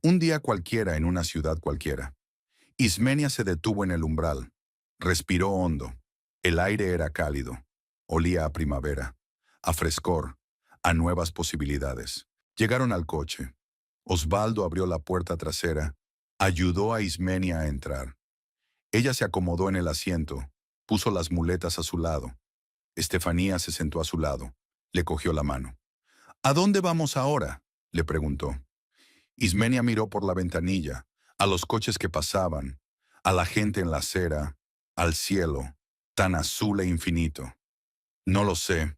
Un día cualquiera en una ciudad cualquiera. Ismenia se detuvo en el umbral. Respiró hondo. El aire era cálido. Olía a primavera, a frescor, a nuevas posibilidades. Llegaron al coche. Osvaldo abrió la puerta trasera, ayudó a Ismenia a entrar. Ella se acomodó en el asiento, puso las muletas a su lado. Estefanía se sentó a su lado. Le cogió la mano. «¿A dónde vamos ahora?», le preguntó. Ismenia miró por la ventanilla, a los coches que pasaban, a la gente en la acera, al cielo, tan azul e infinito. «No lo sé»,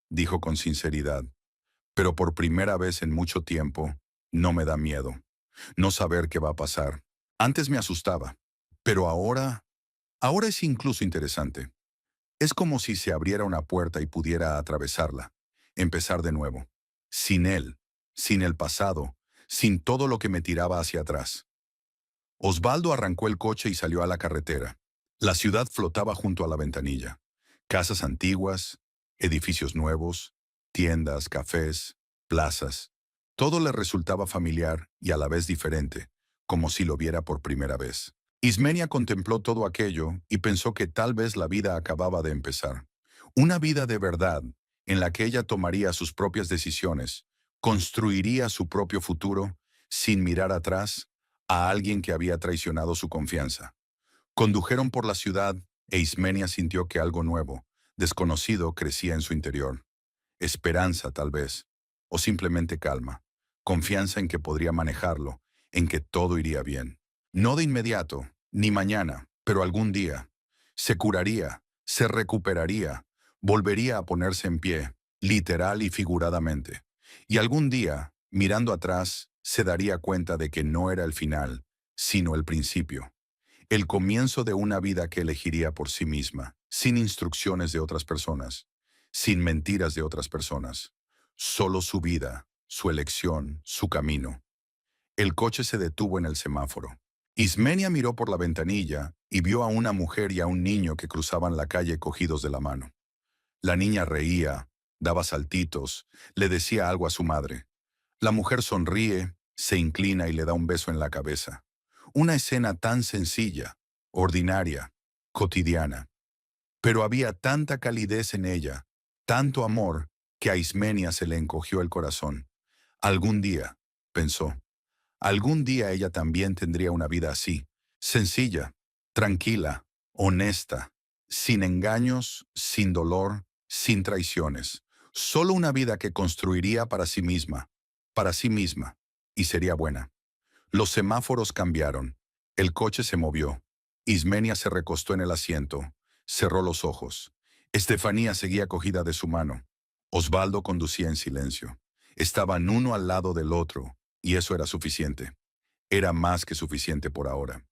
dijo con sinceridad, «pero por primera vez en mucho tiempo, no me da miedo. No saber qué va a pasar. Antes me asustaba, pero ahora es incluso interesante. Es como si se abriera una puerta y pudiera atravesarla, empezar de nuevo. Sin él, sin el pasado, sin todo lo que me tiraba hacia atrás». Osvaldo arrancó el coche y salió a la carretera. La ciudad flotaba junto a la ventanilla. Casas antiguas, edificios nuevos, tiendas, cafés, plazas. Todo le resultaba familiar y a la vez diferente, como si lo viera por primera vez. Ismenia contempló todo aquello y pensó que tal vez la vida acababa de empezar. Una vida de verdad, en la que ella tomaría sus propias decisiones, construiría su propio futuro, sin mirar atrás, a alguien que había traicionado su confianza. Condujeron por la ciudad e Ismenia sintió que algo nuevo, desconocido, crecía en su interior. Esperanza, tal vez, o simplemente calma, confianza en que podría manejarlo, en que todo iría bien. No de inmediato, ni mañana, pero algún día. Se curaría, se recuperaría, volvería a ponerse en pie, literal y figuradamente. Y algún día, mirando atrás, se daría cuenta de que no era el final, sino el principio. El comienzo de una vida que elegiría por sí misma, sin instrucciones de otras personas, sin mentiras de otras personas. Solo su vida, su elección, su camino. El coche se detuvo en el semáforo. Ismenia miró por la ventanilla y vio a una mujer y a un niño que cruzaban la calle cogidos de la mano. La niña reía, daba saltitos, le decía algo a su madre. La mujer sonríe, se inclina y le da un beso en la cabeza. Una escena tan sencilla, ordinaria, cotidiana. Pero había tanta calidez en ella, tanto amor, que a Ismenia se le encogió el corazón. Algún día, pensó, algún día ella también tendría una vida así, sencilla, tranquila, honesta, sin engaños, sin dolor, sin traiciones. Solo una vida que construiría para sí misma, y sería buena. Los semáforos cambiaron. El coche se movió. Ismenia se recostó en el asiento. Cerró los ojos. Estefanía seguía cogida de su mano. Osvaldo conducía en silencio. Estaban uno al lado del otro, y eso era suficiente. Era más que suficiente por ahora.